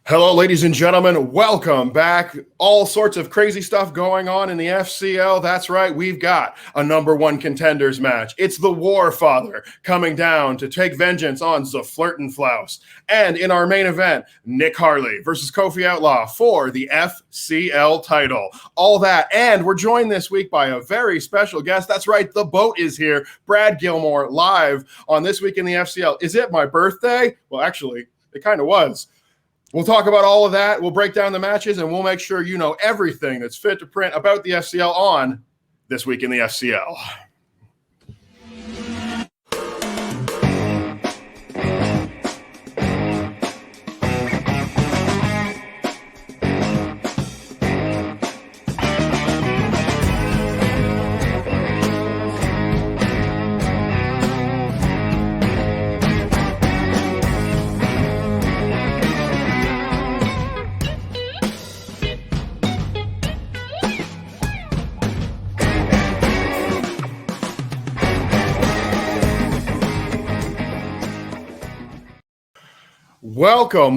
Hello, ladies and gentlemen. Welcome back. All sorts of crazy stuff going on in the FCL. That's right. We've got a number one contenders match. It's the Warfather coming down to take vengeance on Zeflertinflouse. And in our main event, Nick Harley versus Kofi Outlaw for the FCL title. All that. And we're joined this week by a very special guest. That's right. The boat is here. Brad Gilmore live on This Week in the FCL. Is it my birthday? Well, actually, it kind of was. We'll talk about all of that. We'll break down the matches, and we'll make sure you know everything that's fit to print about the FCL on This Week in the FCL.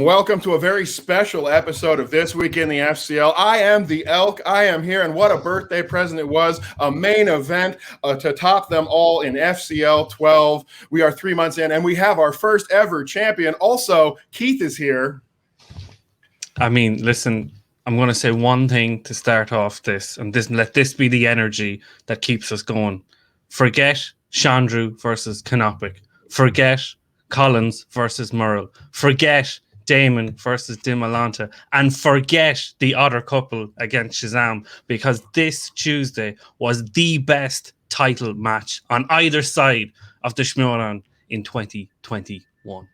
Welcome to a very special episode of This Week in the FCL. I am the Elk. I am here, and what a birthday present it was. A main event to top them all in FCL 12. We are 3 months in, and we have our first ever champion. Also, Keith is here. I mean, listen, I'm going to say one thing to start off this, and let this be the energy that keeps us going. Forget Chandru versus Canopic. Forget Collins versus Merle. Forget Damon versus Dimalanta. And forget the other couple against Shazam, because this Tuesday was the best title match on either side of the Schmoedown in 2021.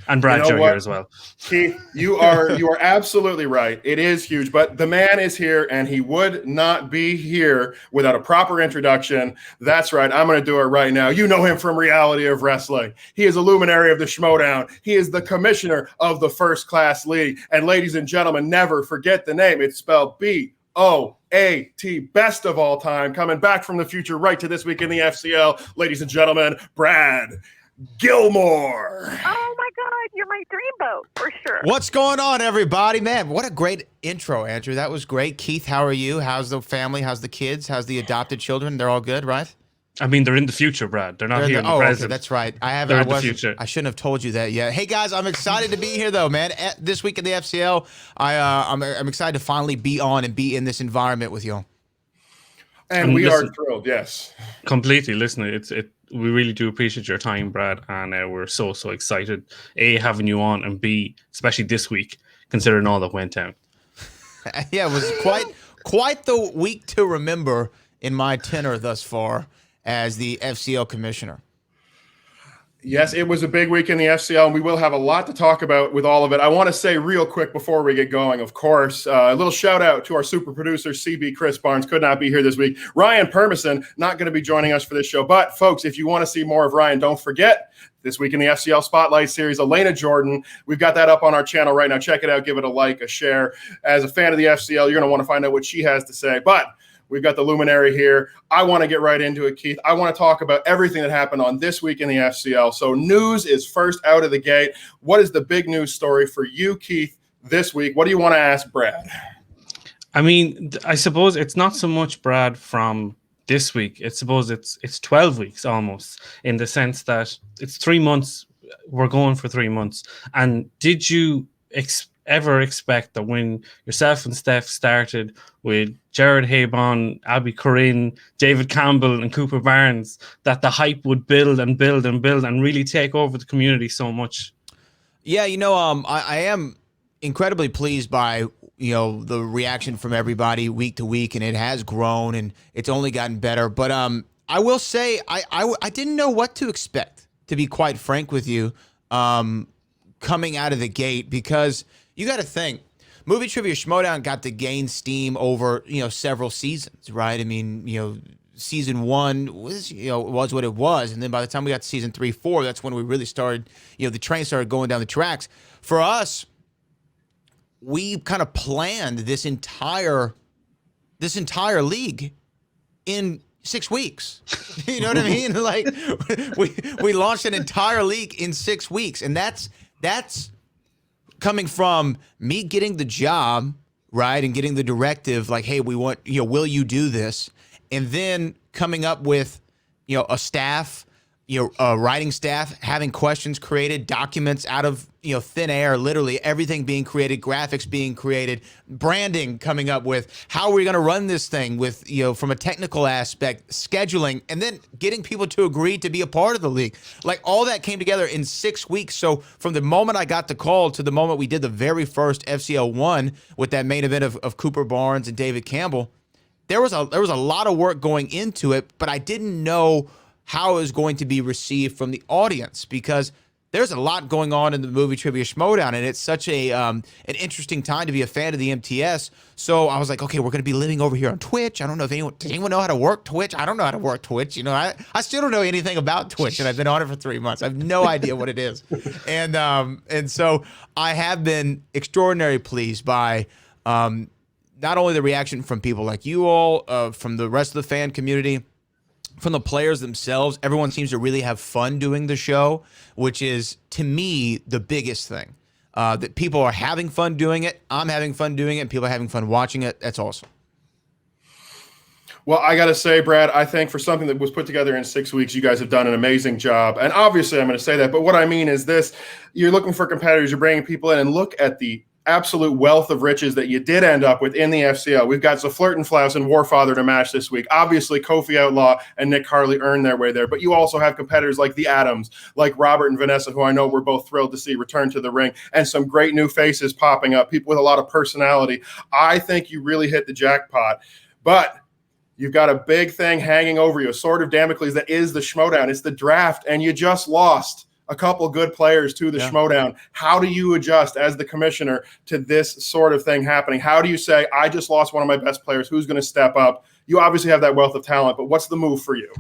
And Brad, you're here as well. Keith, you are absolutely right. It is huge, but the man is here, and he would not be here without a proper introduction. That's right. I'm going to do it right now. You know him from Reality of Wrestling. He is a luminary of the Schmoedown. He is the commissioner of the First Class League. And ladies and gentlemen, never forget the name. It's spelled B-O-A-T, best of all time, coming back from the future right to This Week in the FCL. Ladies and gentlemen, Brad Gilmore. Oh my God, you're my dreamboat for sure. What's going on, everybody? Man, what a great intro, Andrew. That was great. Keith, how are you? How's the family? How's the kids? How's the adopted children? They're all good, right? I mean, they're in the future, Brad. They're not here in the present. Okay, that's right. They're in the future. I shouldn't have told you that yet. Hey guys, I'm excited to be here though, man. This week in the FCL, I'm excited to finally be on and be in this environment with y'all. And we are thrilled, yes. Completely. Listen, we really do appreciate your time, Brad, and we're so excited, A, having you on, and B, especially this week, considering all that went down. Yeah, it was quite the week to remember in my tenure thus far as the FCL commissioner. Yes, it was a big week in the FCL, and we will have a lot to talk about with all of it. I want to say real quick before we get going, of course, a little shout out to our super producer, CB Chris Barnes, could not be here this week. Ryan Permison, not going to be joining us for this show. But, folks, if you want to see more of Ryan, don't forget, This Week in the FCL Spotlight Series, Elena Jordan. We've got that up on our channel right now. Check it out. Give it a like, a share. As a fan of the FCL, you're going to want to find out what she has to say. But we've got the luminary here. I want to get right into it, Keith. I want to talk about everything that happened on This Week in the FCL. So news is first out of the gate. What is the big news story for you, Keith, this week? What do you want to ask Brad? I mean, I suppose it's not so much, Brad, from this week. It's 12 weeks almost, in the sense that it's 3 months. We're going for 3 months. And did you ever expect that when yourself and Steph started with Jared Habon, Abby Corinne, David Campbell, and Cooper Barnes, that the hype would build and build and build and really take over the community so much? Yeah, I am incredibly pleased by the reaction from everybody week to week, and it has grown and it's only gotten better. But I will say I didn't know what to expect, to be quite frank with you, coming out of the gate, because you got to think, Movie Trivia Schmoedown got to gain steam over several seasons, right? I mean, season 1 was was what it was, and then by the time we got to season 3, 4, that's when we really started. The train started going down the tracks. For us, we kind of planned this entire league in 6 weeks. You know what I mean? Like we launched an entire league in 6 weeks, and that's coming from me getting the job, right, and getting the directive, like, hey, we want, will you do this? And then coming up with, a staff, a writing staff, having questions created, documents out of, thin air, literally everything being created, graphics being created, branding coming up with how are we going to run this thing with, from a technical aspect, scheduling, and then getting people to agree to be a part of the league. Like, all that came together in 6 weeks. So from the moment I got the call to the moment we did the very first FCL 1 with that main event of Cooper Barnes and David Campbell, there was a lot of work going into it, but I didn't know how it was going to be received from the audience, because there's a lot going on in the movie trivia Schmoedown, and it's such an interesting time to be a fan of the MTS. So I was like, okay, we're going to be living over here on Twitch. I don't know if does anyone know how to work Twitch? I don't know how to work Twitch. I still don't know anything about Twitch, and I've been on it for 3 months. I have no idea what it is. And so I have been extraordinarily pleased by not only the reaction from people like you all, from the rest of the fan community, from the players themselves. Everyone seems to really have fun doing the show, which is, to me, the biggest thing. That people are having fun doing it, I'm having fun doing it, and people are having fun watching it. That's awesome. Well, I got to say, Brad, I think for something that was put together in 6 weeks, you guys have done an amazing job. And obviously, I'm going to say that. But what I mean is this. You're looking for competitors. You're bringing people in. And look at the absolute wealth of riches that you did end up with in the FCL. We've got Zeflertinflouse and Warfather to match this week. Obviously, Kofi Outlaw and Nick Harley earned their way there, but you also have competitors like the Adams, like Robert and Vanessa, who I know we're both thrilled to see return to the ring, and some great new faces popping up, people with a lot of personality. I think you really hit the jackpot, but you've got a big thing hanging over you, a sword of Damocles that is the Schmoedown. It's the draft, and you just lost a couple good players to the Schmoedown. How do you adjust as the commissioner to this sort of thing happening? How do you say, I just lost one of my best players, who's going to step up? You obviously have that wealth of talent, but what's the move for you?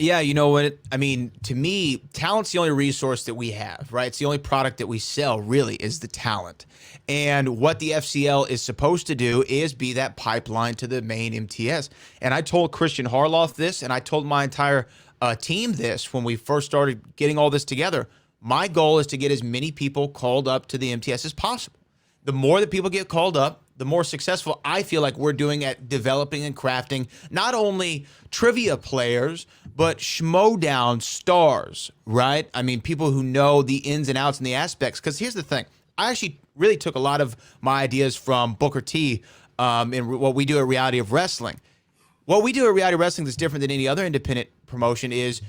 Yeah, you know what? I mean, to me, talent's the only resource that we have, right? It's the only product that we sell, really, is the talent. And what the FCL is supposed to do is be that pipeline to the main MTS. And I told Christian Harloff this, and I told my entire team this when we first started getting all this together. My goal is to get as many people called up to the MTS as possible. The more that people get called up, the more successful I feel like we're doing at developing and crafting not only trivia players, but Schmoedown stars, right? I mean, people who know the ins and outs and the aspects. Because here's the thing. I actually really took a lot of my ideas from Booker T in what we do at Reality of Wrestling. What we do at Reality Wrestling that's different than any other independent promotion is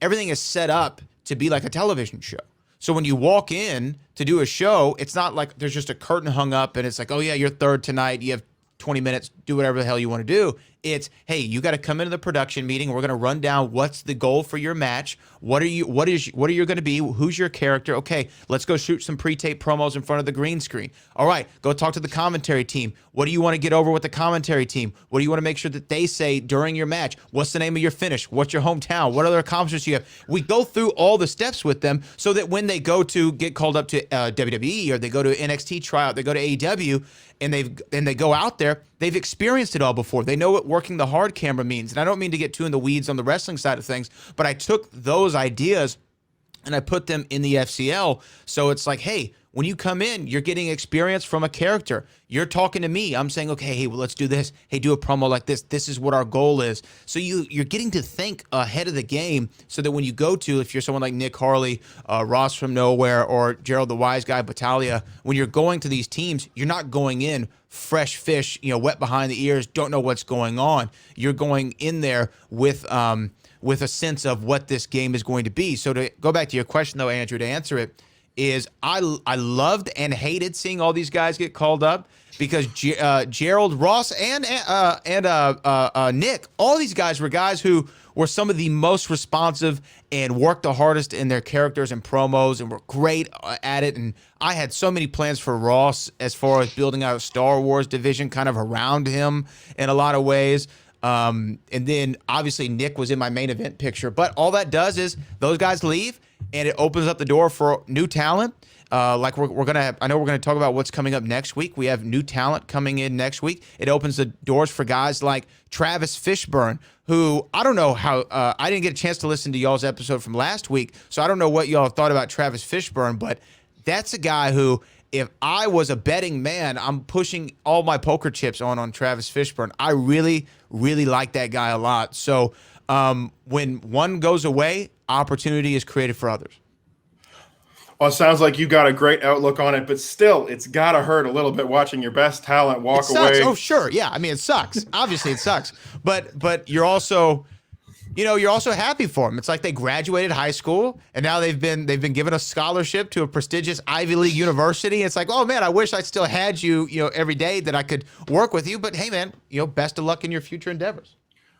everything is set up to be like a television show. So when you walk in to do a show, it's not like there's just a curtain hung up and it's like, oh yeah, you're third tonight. You have 20 minutes, do whatever the hell you want to do. It's, hey, you got to come into the production meeting. We're going to run down what's the goal for your match. What are you going to be? Who's your character? Okay, let's go shoot some pre-tape promos in front of the green screen. All right, go talk to the commentary team. What do you want to get over with the commentary team? What do you want to make sure that they say during your match? What's the name of your finish? What's your hometown? What other accomplishments you have? We go through all the steps with them so that when they go to get called up to WWE or they go to NXT tryout, they go to AEW, and they go out there, they've experienced it all before. They know what working the hard camera means. And I don't mean to get too in the weeds on the wrestling side of things, but I took those ideas and I put them in the FCL. So it's like, hey, when you come in, you're getting experience from a character. You're talking to me. I'm saying, okay, hey, well, let's do this. Hey, do a promo like this. This is what our goal is. So you're getting to think ahead of the game so that when you go to, if you're someone like Nick Harley, Ross from Nowhere, or Gerald the Wise Guy, Battaglia, when you're going to these teams, you're not going in fresh fish, wet behind the ears, don't know what's going on. You're going in there with a sense of what this game is going to be. So to go back to your question, though, Andrew, to answer it, is I loved and hated seeing all these guys get called up because Gerald, Ross, and Nick, all these guys were guys who were some of the most responsive and worked the hardest in their characters and promos and were great at it. And I had so many plans for Ross as far as building out a Star Wars division kind of around him in a lot of ways. And then obviously Nick was in my main event picture, but all that does is those guys leave and it opens up the door for new talent. Like we're gonna, I know we're gonna talk about what's coming up next week. We have new talent coming in next week. It opens the doors for guys like Travis Fishburne, who I don't know how. I didn't get a chance to listen to y'all's episode from last week, so I don't know what y'all thought about Travis Fishburne, but that's a guy who if I was a betting man, I'm pushing all my poker chips on Travis Fishburne. I really, really like that guy a lot. So when one goes away, opportunity is created for others. Well, it sounds like you got a great outlook on it, but still, it's got to hurt a little bit watching your best talent walk It sucks. away. Oh, sure. Yeah. I mean, it sucks. Obviously, it sucks. But you're also, you're also happy for them. It's like they graduated high school and now they've been given a scholarship to a prestigious Ivy League university. It's like, oh man, I wish I still had you, every day that I could work with you. But hey, man, best of luck in your future endeavors.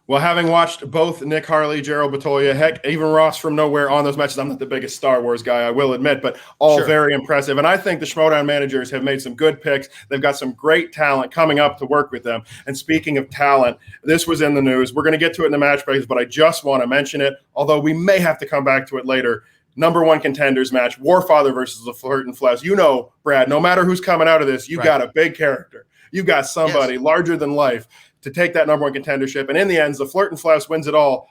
Well, having watched both Nick Harley, Gerald Batolia, heck, even Ross from Nowhere on those matches, I'm not the biggest Star Wars guy, I will admit, but all Sure. very impressive. And I think the Schmoedown managers have made some good picks. They've got some great talent coming up to work with them. And speaking of talent, this was in the news. We're going to get to it in the match breaks, but I just want to mention it, although we may have to come back to it later. Number one contenders match, Warfather versus Zeflertinflouse. You know, Brad, no matter who's coming out of this, you got a big character. You got somebody larger than life to take that number one contendership. And in the end, Zeflertinflouse wins it all.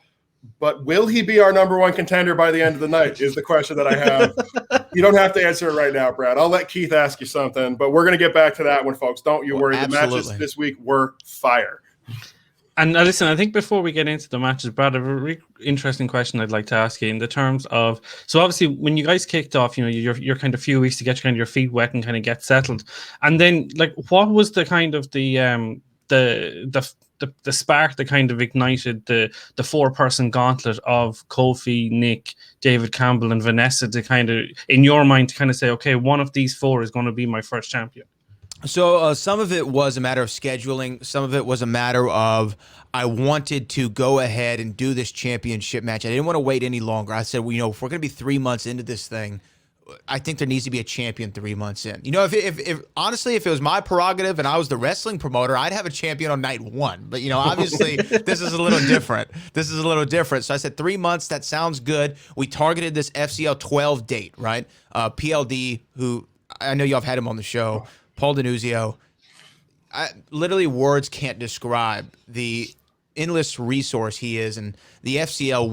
But will he be our number one contender by the end of the night is the question that I have. You don't have to answer it right now, Brad. I'll let Keith ask you something, but we're going to get back to that one, folks. Don't you worry. Absolutely. The matches this week were fire. And listen, I think before we get into the matches, Brad, I have a really interesting question I'd like to ask you in the terms of, so obviously when you guys kicked off, you're kind of few weeks to get kind of your feet wet and kind of get settled. And then like, what was the kind of the spark that kind of ignited the 4-person gauntlet of Kofi, Nick, David Campbell, and Vanessa to kind of, in your mind, to kind of say, okay, one of these 4 is going to be my first champion? So some of it was a matter of scheduling. Some of it was a matter of I wanted to go ahead and do this championship match. I didn't want to wait any longer. I said, well, if we're going to be 3 months into this thing, I think there needs to be a champion 3 months in. If honestly, if it was my prerogative and I was the wrestling promoter, I'd have a champion on night 1. But, obviously this is a little different. So I said 3 months, that sounds good. We targeted this FCL 12 date, right? PLD, who I know y'all have had him on the show, Paul Denuzio. Literally words can't describe the endless resource he is, and the FCL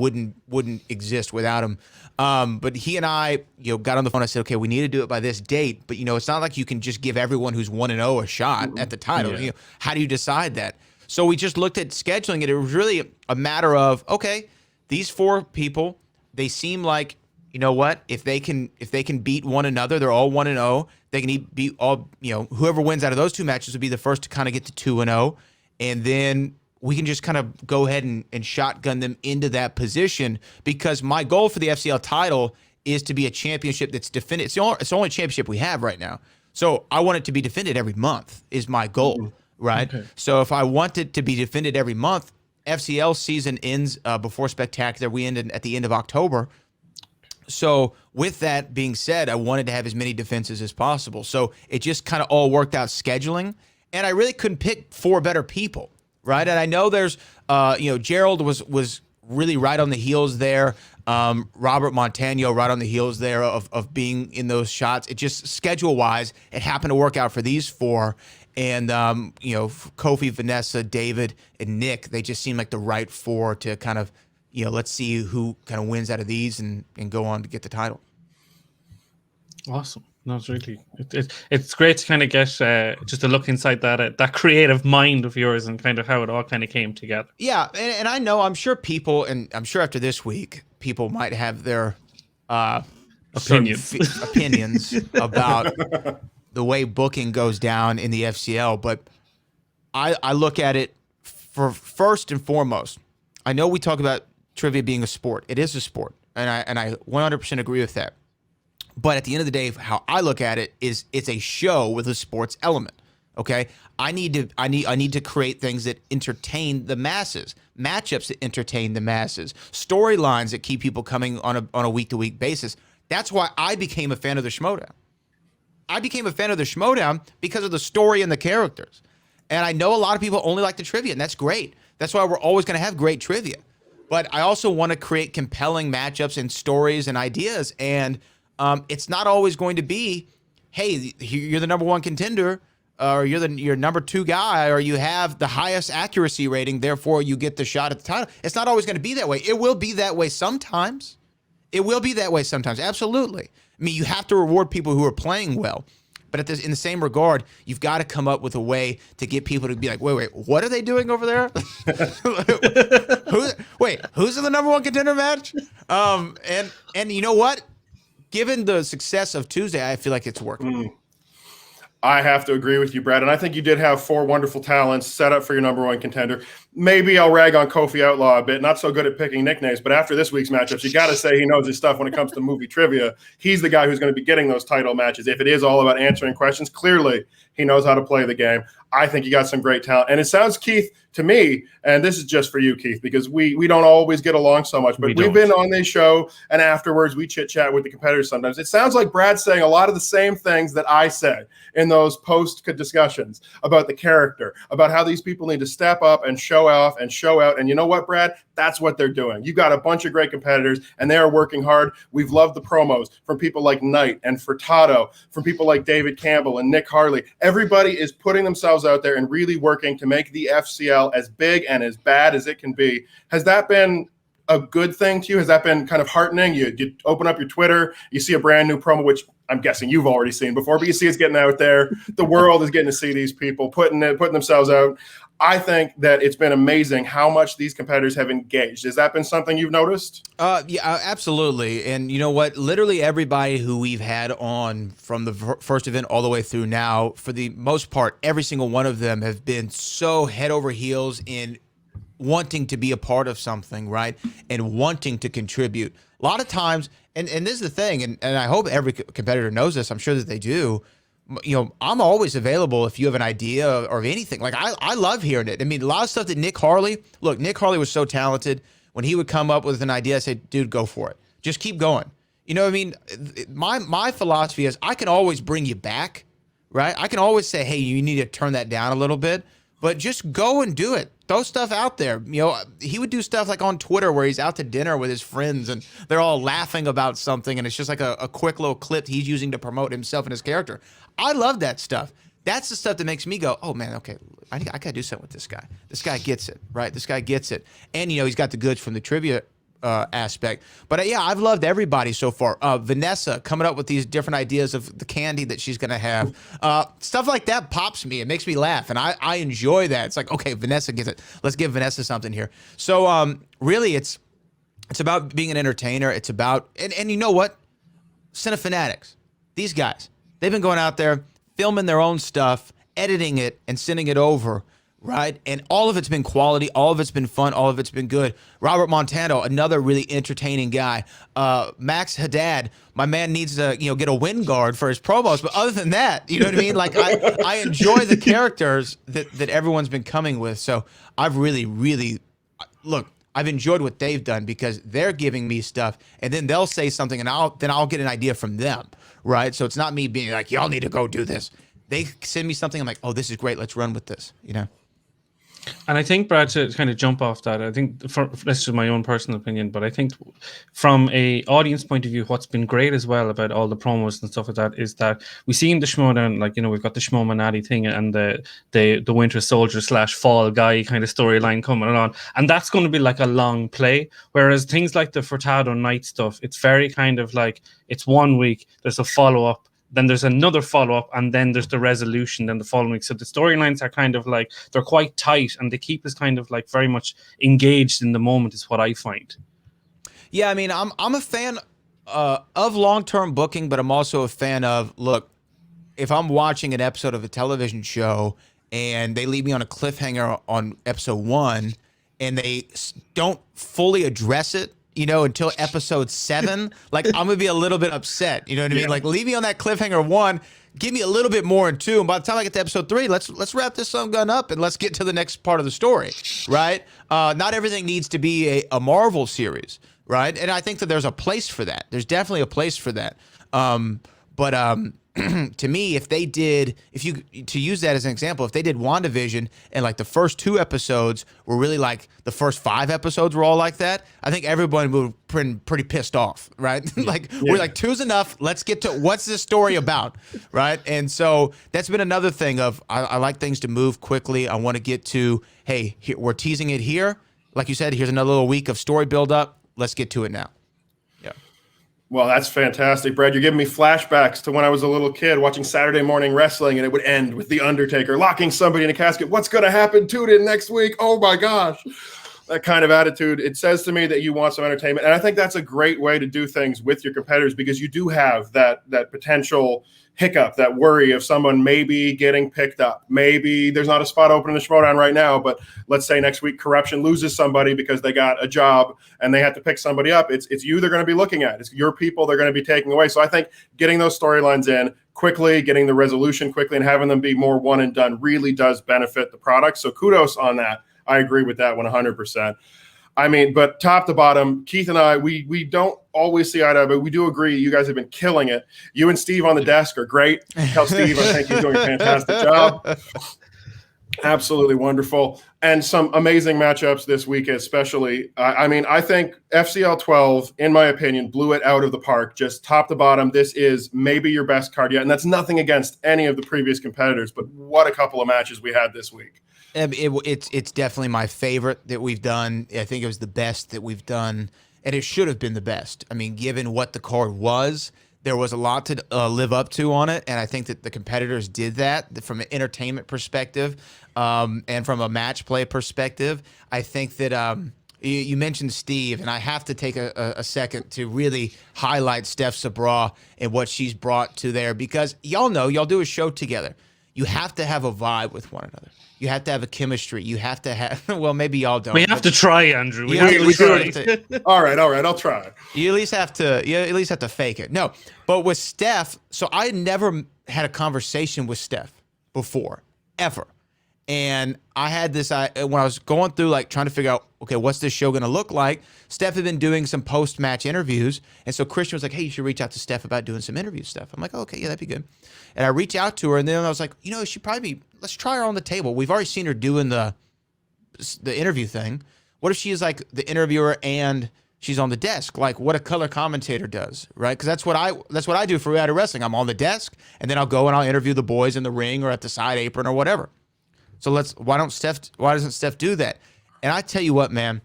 wouldn't exist without him. But he and I, got on the phone. I said, okay, we need to do it by this date. But it's not like you can just give everyone who's 1-0 a shot at the title. Yeah. How do you decide that? So we just looked at scheduling it. It was really a matter of, okay, these 4 people, they seem like, if they can beat one another, they're all 1-0. They can beat all, whoever wins out of those 2 matches would be the first to kind of get to 2-0, and then we can just kind of go ahead and shotgun them into that position, because my goal for the FCL title is to be a championship that's defended. It's the only championship we have right now. So I want it to be defended every month is my goal, right? Okay. So if I want it to be defended every month, FCL season ends before Spectacular. We end at the end of October. So with that being said, I wanted to have as many defenses as possible. So it just kind of all worked out scheduling, and I really couldn't pick 4 better people, right? And I know there's, Gerald was really right on the heels there. Robert Montano right on the heels there of being in those shots. It just schedule-wise, it happened to work out for these 4. And, Kofi, Vanessa, David, and Nick, they just seemed like the right 4 to kind of, let's see who kind of wins out of these and go on to get the title. Awesome. No, it's really it's great to kind of get just a look inside that creative mind of yours and kind of how it all kind of came together. Yeah, and I know, I'm sure people, and I'm sure after this week, people might have their opinions about the way booking goes down in the FCL, but I look at it for first and foremost. I know we talk about trivia being a sport. It is a sport, and I 100% agree with that. But at the end of the day, how I look at it is it's a show with a sports element. Okay, I need to create things that entertain the masses, matchups that entertain the masses, storylines that keep people coming on a week-to-week basis. That's why I became a fan of the Schmoedown. I became a fan of the Schmoedown because of the story and the characters. And I know a lot of people only like the trivia, and that's great. That's why we're always going to have great trivia. But I also want to create compelling matchups and stories and ideas. And it's not always going to be, hey, you're the number one contender, or you're number 2 guy, or you have the highest accuracy rating, therefore you get the shot at the title. It's not always going to be that way. It will be that way sometimes. Absolutely. I mean, you have to reward people who are playing well. But in the same regard, you've got to come up with a way to get people to be like, wait, what are they doing over there? Who's in the number one contender match? And you know what? Given the success of Tuesday, I feel like it's working. I have to agree with you, Brad. And I think you did have 4 wonderful talents set up for your number one contender. Maybe I'll rag on Kofi Outlaw a bit. Not so good at picking nicknames, but after this week's matchups, you got to say he knows his stuff when it comes to movie trivia. He's the guy who's going to be getting those title matches. If it is all about answering questions, clearly he knows how to play the game. I think you got some great talent. And it sounds, Keith, to me, and this is just for you, Keith, because we don't always get along so much, but we've been on this show, and afterwards we chit-chat with the competitors sometimes. It sounds like Brad's saying a lot of the same things that I said in those post-discussions about the character, about how these people need to step up and show off and show out. And you know what, Brad? That's what they're doing. You got a bunch of great competitors, and they are working hard. We've loved the promos from people like Knight and Furtado, from people like David Campbell and Nick Harley. Everybody is putting themselves out there and really working to make the FCL as big and as bad as it can be. Has that been a good thing to you? Has that been kind of heartening? You open up your Twitter, you see a brand new promo, which I'm guessing you've already seen before, but you see it's getting out there. The world is getting to see these people putting themselves out. I think that it's been amazing how much these competitors have engaged. Has that been something you've noticed? Yeah, absolutely. And you know what? Literally everybody who we've had on from the first event all the way through now, for the most part, every single one of them have been so head over heels in wanting to be a part of something, right? And wanting to contribute. A lot of times, and this is the thing, and I hope every competitor knows this, I'm sure that they do, you know, I'm always available if you have an idea or anything. Like, I love hearing it. I mean, a lot of stuff that Nick Harley was so talented. When he would come up with an idea, I say, dude, go for it. Just keep going. You know what I mean? My philosophy is I can always bring you back, right? I can always say, hey, you need to turn that down a little bit, but just go and do it. Throw stuff out there. You know, he would do stuff like on Twitter where he's out to dinner with his friends and they're all laughing about something, and it's just like a quick little clip he's using to promote himself and his character. I love that stuff. That's the stuff that makes me go, oh man, okay, I got to do something with this guy. This guy gets it, right? This guy gets it. And, you know, he's got the goods from the trivia aspect. But yeah, I've loved everybody so far. Vanessa coming up with these different ideas of the candy that she's going to have. Stuff like that pops me. It makes me laugh. And I enjoy that. It's like, okay, Vanessa gets it. Let's give Vanessa something here. So really, it's about being an entertainer. It's about, and you know what? Cinefanatics. These guys, they've been going out there, filming their own stuff, editing it, and sending it over, right? And all of it's been quality. All of it's been fun. All of it's been good. Robert Montano, another really entertaining guy. Max Haddad, my man needs to, you know, get a wind guard for his promos. But other than that, you know what I mean? Like, I enjoy the characters that everyone's been coming with. So I've really, look, I've enjoyed what they've done because they're giving me stuff, and then they'll say something, and I'll get an idea from them, right? So it's not me being like, y'all need to go do this. They send me something, I'm like, oh, this is great. Let's run with this, you know? And I think, Brad, to kind of jump off that, I think this is my own personal opinion, but I think from a audience point of view, what's been great as well about all the promos and stuff like that is that we see in the Schmoedown, like, you know, we've got the Schmoemanati thing and the Winter Soldier / Fall Guy kind of storyline coming on, and that's going to be like a long play. Whereas things like the Furtado Night stuff, it's very kind of like it's 1 week, there's a follow up. Then there's another follow-up, and then there's the resolution then the following week. So the storylines are kind of like, they're quite tight, and they keep us kind of like very much engaged in the moment is what I find. Yeah, I mean, I'm a fan of long-term booking, but I'm also a fan of, look, if I'm watching an episode of a television show and they leave me on a cliffhanger on episode 1 and they don't fully address it, you know, until episode 7, like, I'm gonna be a little bit upset. You know what I mean? Like, leave me on that cliffhanger 1, give me a little bit more in 2, and by the time I get to episode 3, let's wrap this gun up and let's get to the next part of the story, right? Not everything needs to be a Marvel series, right? And I think that there's a place for that. There's definitely a place for that. But to me, to use that as an example, if they did WandaVision and like the first 2 episodes were really like the first 5 episodes were all like that, I think everyone would have been pretty pissed off, right? We're like, 2's enough. Let's get to what's this story about, right? And so that's been another thing of I like things to move quickly. I want to get to, hey, we're teasing it here. Like you said, here's another little week of story build up. Let's get to it now. Well, that's fantastic, Brad. You're giving me flashbacks to when I was a little kid watching Saturday morning wrestling, and it would end with The Undertaker locking somebody in a casket. What's going to happen to it next week? Oh, my gosh. That kind of attitude. It says to me that you want some entertainment. And I think that's a great way to do things with your competitors, because you do have that potential hiccup, that worry of someone maybe getting picked up. Maybe there's not a spot open in the Schmoedown right now, but let's say next week Corruption loses somebody because they got a job and they have to pick somebody up. It's you they're going to be looking at. It's your people they're going to be taking away. So I think getting those storylines in quickly, getting the resolution quickly, and having them be more one and done really does benefit the product. So kudos on that. I agree with that 100%. I mean, but top to bottom, Keith and I, we don't always see eye to eye, but we do agree you guys have been killing it. You and Steve on the desk are great. Tell Steve I think he's doing a fantastic job. Absolutely wonderful. And some amazing matchups this week, especially. I mean, I think FCL 12, in my opinion, blew it out of the park. Just top to bottom, this is maybe your best card yet. And that's nothing against any of the previous competitors, but what a couple of matches we had this week. It's definitely my favorite that we've done. I think it was the best that we've done, and it should have been the best. I mean, given what the card was, there was a lot to live up to on it, and I think that the competitors did that from an entertainment perspective and from a match play perspective. I think that you mentioned Steve, and I have to take a second to really highlight Steph Sabraw and what she's brought to there, because y'all know, y'all do a show together. You have to have a vibe with one another. You have to have a chemistry. You have to have, well, maybe y'all don't. We have to try, Andrew. We try. All right, I'll try. You at least have to fake it. No, but with Steph, so I had never had a conversation with Steph before, ever. And I had this, when I was going through, like, trying to figure out, okay, what's this show going to look like? Steph had been doing some post-match interviews. And so Christian was like, hey, you should reach out to Steph about doing some interview stuff. I'm like, oh, okay, yeah, that'd be good. And I reach out to her, and then I was like, you know, she probably be, let's try her on the table. We've already seen her doing the interview thing. What if she is like the interviewer and she's on the desk, like what a color commentator does, right? Because that's what I do for reality wrestling. I'm on the desk, and then I'll go and I'll interview the boys in the ring or at the side apron or whatever. So why doesn't Steph do that? And I tell you what, man,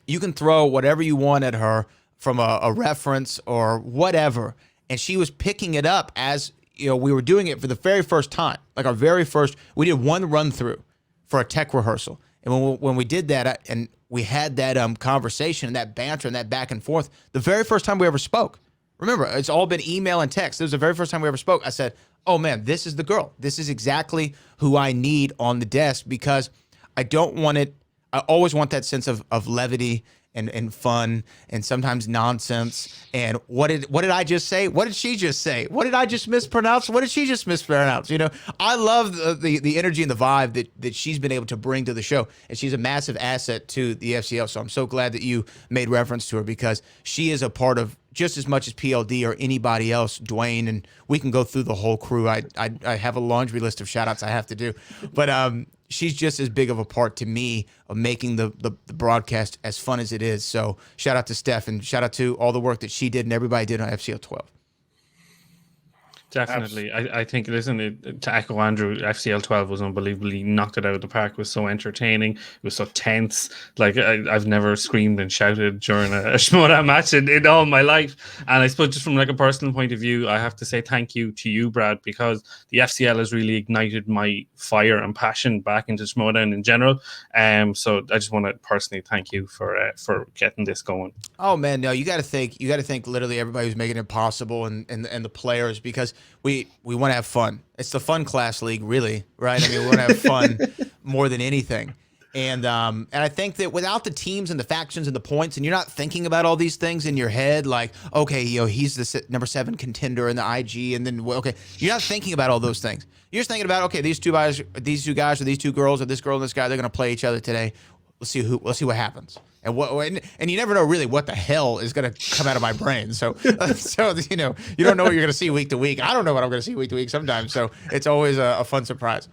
you can throw whatever you want at her from a reference or whatever, and she was picking it up as, you know, we were doing it for the very first time. Like we did one run through for a tech rehearsal. And when we did that and we had that conversation and that banter and that back and forth, the very first time we ever spoke. Remember, it's all been email and text. This was the very first time we ever spoke. I said, oh man, this is the girl. This is exactly who I need on the desk, because I don't want it. I always want that sense of levity and fun and sometimes nonsense. And what did I just say? What did she just say? What did I just mispronounce? What did she just mispronounce? You know, I love the energy and the vibe that she's been able to bring to the show. And she's a massive asset to the FCL. So I'm so glad that you made reference to her, because she is a part of just as much as PLD or anybody else, Dwayne, and we can go through the whole crew. I have a laundry list of shout outs I have to do, but she's just as big of a part to me of making the broadcast as fun as it is. So shout out to Steph, and shout out to all the work that she did and everybody did on FCL 12. Definitely. I think, listen, to echo Andrew, FCL 12 was unbelievably knocked it out of the park. It was so entertaining. It was so tense. Like, I've never screamed and shouted during a Schmoedown match in all my life. And I suppose just from like a personal point of view, I have to say thank you to you, Brad, because the FCL has really ignited my fire and passion back into Schmoedown in general. So I just want to personally thank you for getting this going. Oh man, no, you got to thank literally everybody who's making it possible and the players, because we want to have fun. It's the fun class league, really, right? I mean, we want to have fun more than anything. And I think that without the teams and the factions and the points, and you're not thinking about all these things in your head, like, okay, you know, he's the number 7 contender in the IG, and then okay, you're not thinking about all those things. You're just thinking about, okay, these two guys, or these two girls, or this girl and this guy, they're gonna play each other today. Let's see what happens. And you never know really what the hell is going to come out of my brain. So you know, you don't know what you're going to see week to week. I don't know what I'm going to see week to week sometimes. So it's always a fun surprise.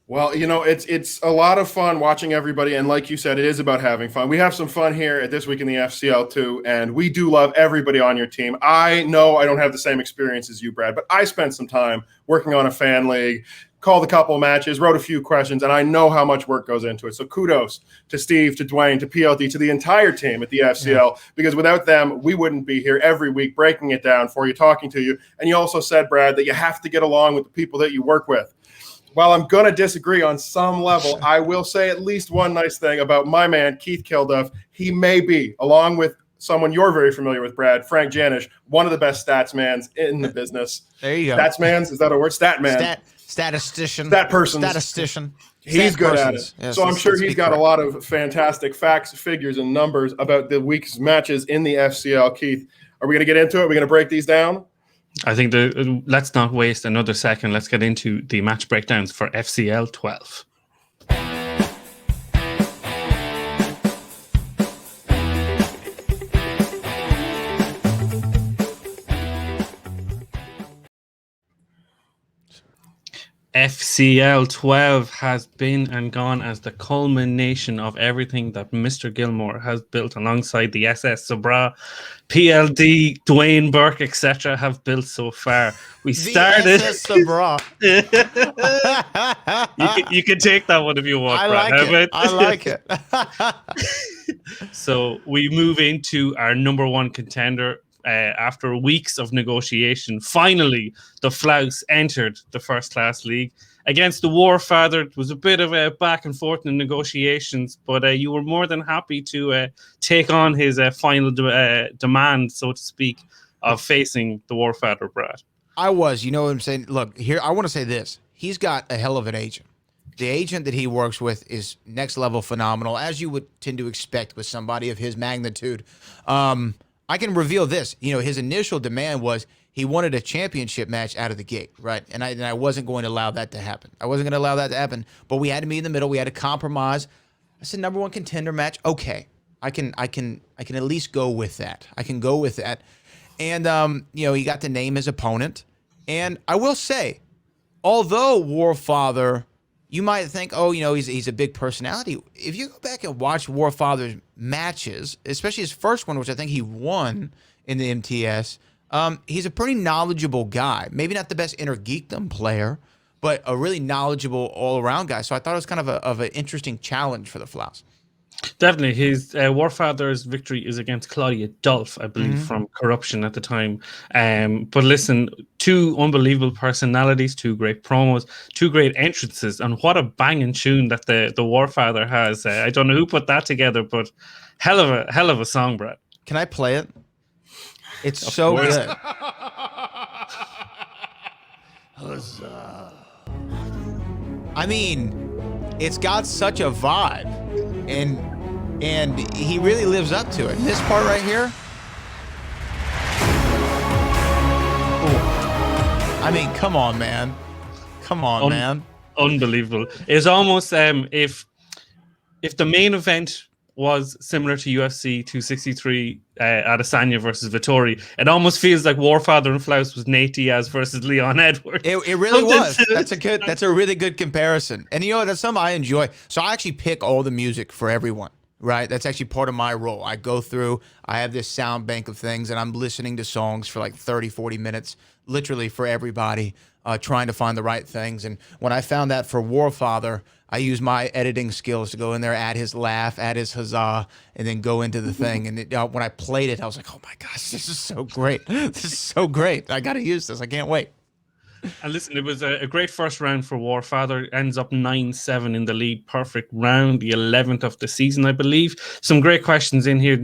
Well, you know, it's a lot of fun watching everybody. And like you said, it is about having fun. We have some fun here at This Week in the FCL too. And we do love everybody on your team. I know I don't have the same experience as you, Brad, but I spent some time working on a fan league, called a couple matches, wrote a few questions, and I know how much work goes into it. So kudos to Steve, to Dwayne, to PLD, to the entire team at the FCL, because without them, we wouldn't be here every week breaking it down for you, talking to you. And you also said, Brad, that you have to get along with the people that you work with. While I'm going to disagree on some level, I will say at least one nice thing about my man, Keith Kilduff. He may be, along with someone you're very familiar with, Brad, Frank Janish, one of the best statsmans in the business. There you go. Statsmans, is that a word? Statman. Statistician. Statistician. He's good at it. Yes, so I'm sure he's got a lot of fantastic facts, figures, and numbers about the week's matches in the FCL. Keith, are we going to get into it? Are we going to break these down? I think let's not waste another second. Let's get into the match breakdowns for FCL 12. FCL 12 has been and gone as the culmination of everything that Mr. Gilmore has built alongside the SS Sabraw, PLD, Dwayne Burke, etc. have built so far. We started. The SS Sabraw. you can take that one if you want. I like it. So we move into our number one contender. After weeks of negotiation, finally the Flouse entered the first class league against the Warfather. It was a bit of a back and forth in negotiations, but you were more than happy to take on his final demand, so to speak, of facing the Warfather, Brad. I was, you know what I'm saying? Look, here, I want to say this. He's got a hell of an agent. The agent that he works with is next level phenomenal, as you would tend to expect with somebody of his magnitude. I can reveal this. You know, his initial demand was he wanted a championship match out of the gate, right? And I wasn't going to allow that to happen. But we had to meet in the middle. We had to compromise. I said, number one contender match. Okay, I can at least go with that. And you know, he got to name his opponent. And I will say, although Warfather, you might think, oh, you know, he's a big personality. If you go back and watch Warfather's matches, especially his first one, which I think he won in the MTS, he's a pretty knowledgeable guy. Maybe not the best Innergeekdom player, but a really knowledgeable all-around guy. So I thought it was kind of an interesting challenge for the Flouse. Definitely. His Warfather's victory is against Claudia Dolph, I believe, from Corruption at the time. But listen, two unbelievable personalities, two great promos, two great entrances, and what a banging tune that the Warfather has. I don't know who put that together, but hell of a song, Brad. Can I play it? It's so good. I mean, it's got such a vibe, and he really lives up to it. This part right here. Ooh. I mean, come on, man. Man. Unbelievable. It's almost if the main event was similar to UFC 263 Adesanya versus Vittori, it almost feels like Warfather and Flouse was Nate Diaz versus Leon Edwards. It really was. That's a really good comparison. And you know, that's something I enjoy. So I actually pick all the music for everyone, right? That's actually part of my role. I go through, I have this sound bank of things, and I'm listening to songs for like 30, 40 minutes, literally for everybody, trying to find the right things. And when I found that for Warfather, I used my editing skills to go in there, add his laugh, add his huzzah, and then go into the thing. And when I played it, I was like, oh my gosh, this is so great. This is so great. I got to use this. I can't wait. And listen, it was a great first round for Warfather. Ends up 9-7 in the lead. Perfect round, the 11th of the season, I believe. Some great questions in here.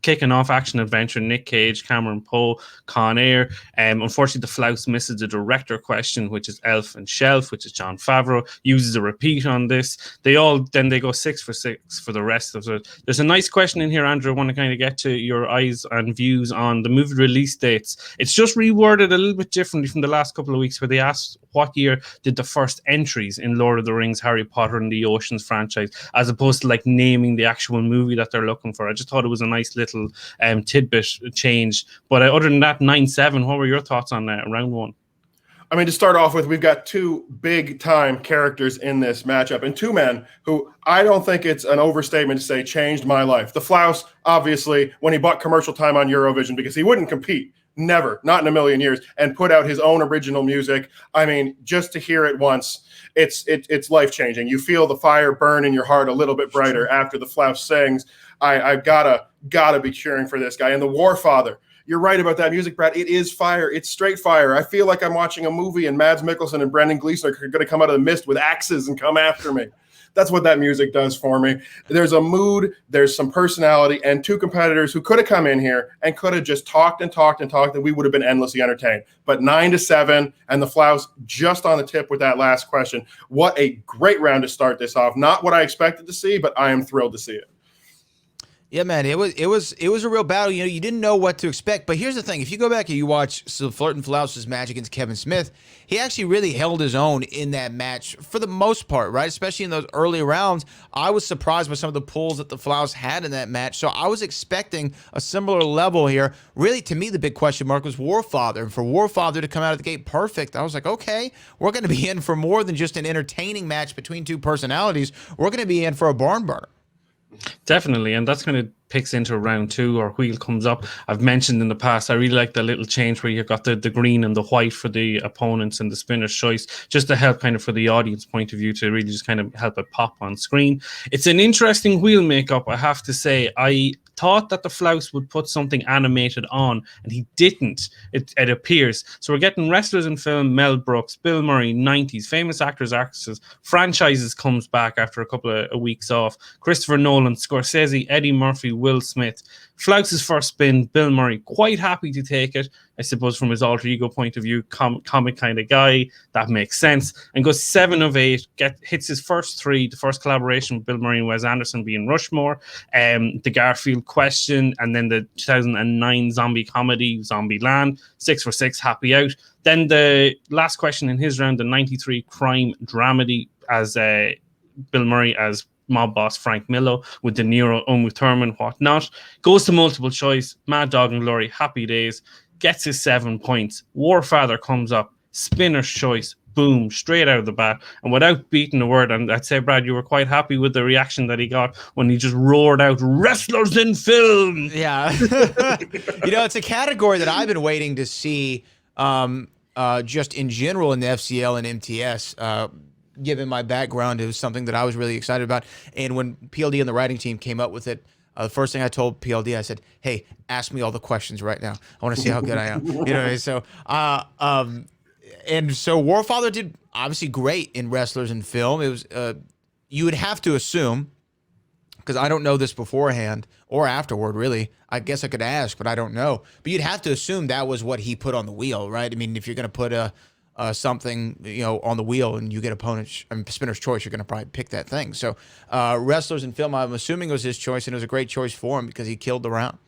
Kicking off Action Adventure, Nick Cage, Cameron Poe, Con Air. Unfortunately, the Flouse misses the director question, which is Elf and Shelf, which is John Favreau. Uses a repeat on this. They go 6 for 6 for the rest of it. There's a nice question in here, Andrew. I want to kind of get to your eyes and views on the movie release dates. It's just reworded a little bit differently from the last couple of weeks, where they asked what year did the first entries in Lord of the Rings, Harry Potter and the Oceans franchise, as opposed to like naming the actual movie that they're looking for. I just thought it was a nice little tidbit change. But other than that, 9-7, what were your thoughts on round one? I mean, to start off with, we've got two big-time characters in this matchup, and two men who I don't think it's an overstatement to say changed my life. The Flouse, obviously, when he bought commercial time on Eurovision, because he wouldn't compete never, not in a million years, and put out his own original music. I mean, just to hear it once, it's life-changing. You feel the fire burn in your heart a little bit brighter after the Flouse sings. I've gotta be cheering for this guy. And the Warfather, you're right about that music, Brad. It is fire. It's straight fire. I feel like I'm watching a movie and Mads Mikkelsen and Brendan Gleeson are going to come out of the mist with axes and come after me. That's what that music does for me. There's a mood, there's some personality, and two competitors who could have come in here and could have just talked, and we would have been endlessly entertained. But 9-7, and the Flouse just on the tip with that last question. What a great round to start this off. Not what I expected to see, but I am thrilled to see it. Yeah, man, it was a real battle. You know, you didn't know what to expect. But here's the thing: if you go back and you watch Zeflertinflouse's match against Kevin Smith, he actually really held his own in that match for the most part, right? Especially in those early rounds. I was surprised by some of the pulls that the Flouse had in that match. So I was expecting a similar level here. Really, to me, the big question mark was Warfather. And for Warfather to come out of the gate perfect, I was like, okay, we're going to be in for more than just an entertaining match between two personalities. We're going to be in for a barn burner. Definitely, and that's kind of picks into round two or wheel comes up. I've mentioned in the past, I really like the little change where you've got the green and the white for the opponents and the spinner's choice, just to help kind of for the audience point of view to really just kind of help it pop on screen. It's an interesting wheel makeup, I have to say. I thought that the Flouse would put something animated on, and he didn't, it appears. So we're getting wrestlers in film, Mel Brooks, Bill Murray, 90s, famous actors, actresses, franchises comes back after a couple of weeks off, Christopher Nolan, Scorsese, Eddie Murphy, Will Smith. Flouse's first spin, Bill Murray, quite happy to take it. I suppose from his alter ego point of view, comic kind of guy, that makes sense. And goes 7 of 8, hits his first 3, the first collaboration with Bill Murray and Wes Anderson being Rushmore, the Garfield question, and then the 2009 zombie comedy, Zombieland, 6 for 6, happy out. Then the last question in his round, the 93 crime dramedy as Bill Murray as mob boss Frank Millo with De Niro, Uma Thurman, whatnot. Goes to multiple choice, Mad Dog and Glory, happy days, gets his 7 points. Warfather comes up, spinner's choice, boom, straight out of the bat, and without beating a word. And I'd say, Brad, you were quite happy with the reaction that he got when he just roared out, "Wrestlers in film!" Yeah. You know, it's a category that I've been waiting to see just in general in the FCL and MTS. Given my background, it was something that I was really excited about. And when PLD and the writing team came up with it, the first thing I told PLD, I said, "Hey, ask me all the questions right now. I want to see how good I am." You know what I mean? So, and so Warfather did obviously great in wrestlers in film. It was you would have to assume, because I don't know this beforehand or afterward, really. I guess I could ask, but I don't know. But you'd have to assume that was what he put on the wheel, right? I mean, if you're going to put something, you know, on the wheel and you get spinner's choice, you're going to probably pick that thing. So wrestlers in film, I'm assuming it was his choice, and it was a great choice for him because he killed the round.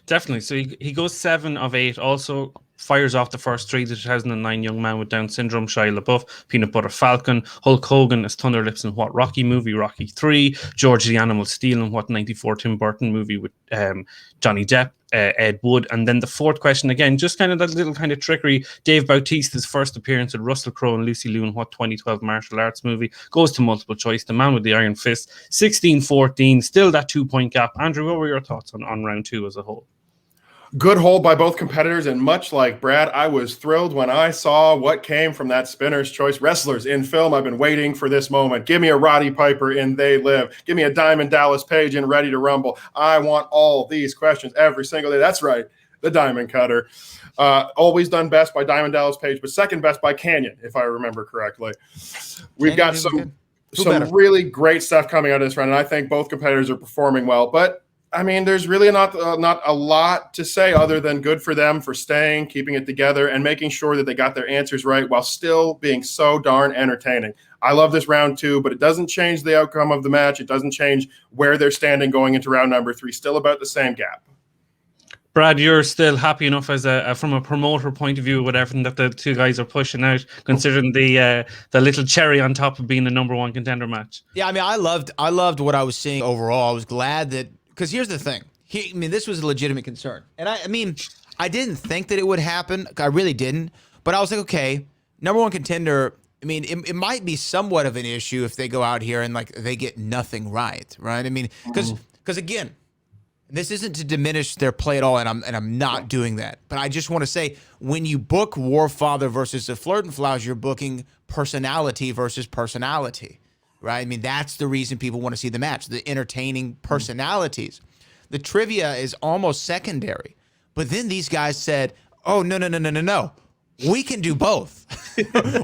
Definitely. So he goes 7 of 8. Also fires off the first 3, the 2009 Young Man with Down Syndrome, Shia LaBeouf, Peanut Butter Falcon, Hulk Hogan as Thunderlips in what Rocky movie, Rocky 3, George the Animal Steel in what 94 Tim Burton movie with Johnny Depp, Ed Wood. And then the fourth question, again, just kind of that little kind of trickery, Dave Bautista's first appearance with Russell Crowe and Lucy Liu in what 2012 martial arts movie, goes to multiple choice, The Man with the Iron Fist, 16-14, still that 2-point gap. Andrew, what were your thoughts on round 2 as a whole? Good hold by both competitors, and much like Brad, I was thrilled when I saw what came from that spinner's choice. Wrestlers in film, I've been waiting for this moment. Give me a Roddy Piper in They Live. Give me a Diamond Dallas Page in Ready to Rumble. I want all these questions every single day. That's right, the Diamond Cutter. Always done best by Diamond Dallas Page, but second best by Canyon, if I remember correctly. We've got some really great stuff coming out of this round, and I think both competitors are performing well, but I mean, there's really not a lot to say other than good for them for staying, keeping it together, and making sure that they got their answers right while still being so darn entertaining. I love this round 2, but it doesn't change the outcome of the match. It doesn't change where they're standing going into round number 3. Still about the same gap. Brad, you're still happy enough as from a promoter point of view with everything that the two guys are pushing out, considering the little cherry on top of being the number 1 contender match. Yeah, I mean, I loved what I was seeing overall. I was glad that. Because here's the thing. This was a legitimate concern. And I mean, I didn't think that it would happen. I really didn't. But I was like, okay, number 1 contender, I mean, it might be somewhat of an issue if they go out here and, like, they get nothing right? I mean, because again, this isn't to diminish their play at all, and I'm not doing that. But I just want to say, when you book Warfather versus Zeflertinflouse, you're booking personality versus personality, right? I mean, that's the reason people want to see the match, the entertaining personalities. The trivia is almost secondary. But then these guys said, oh, no. We can do both.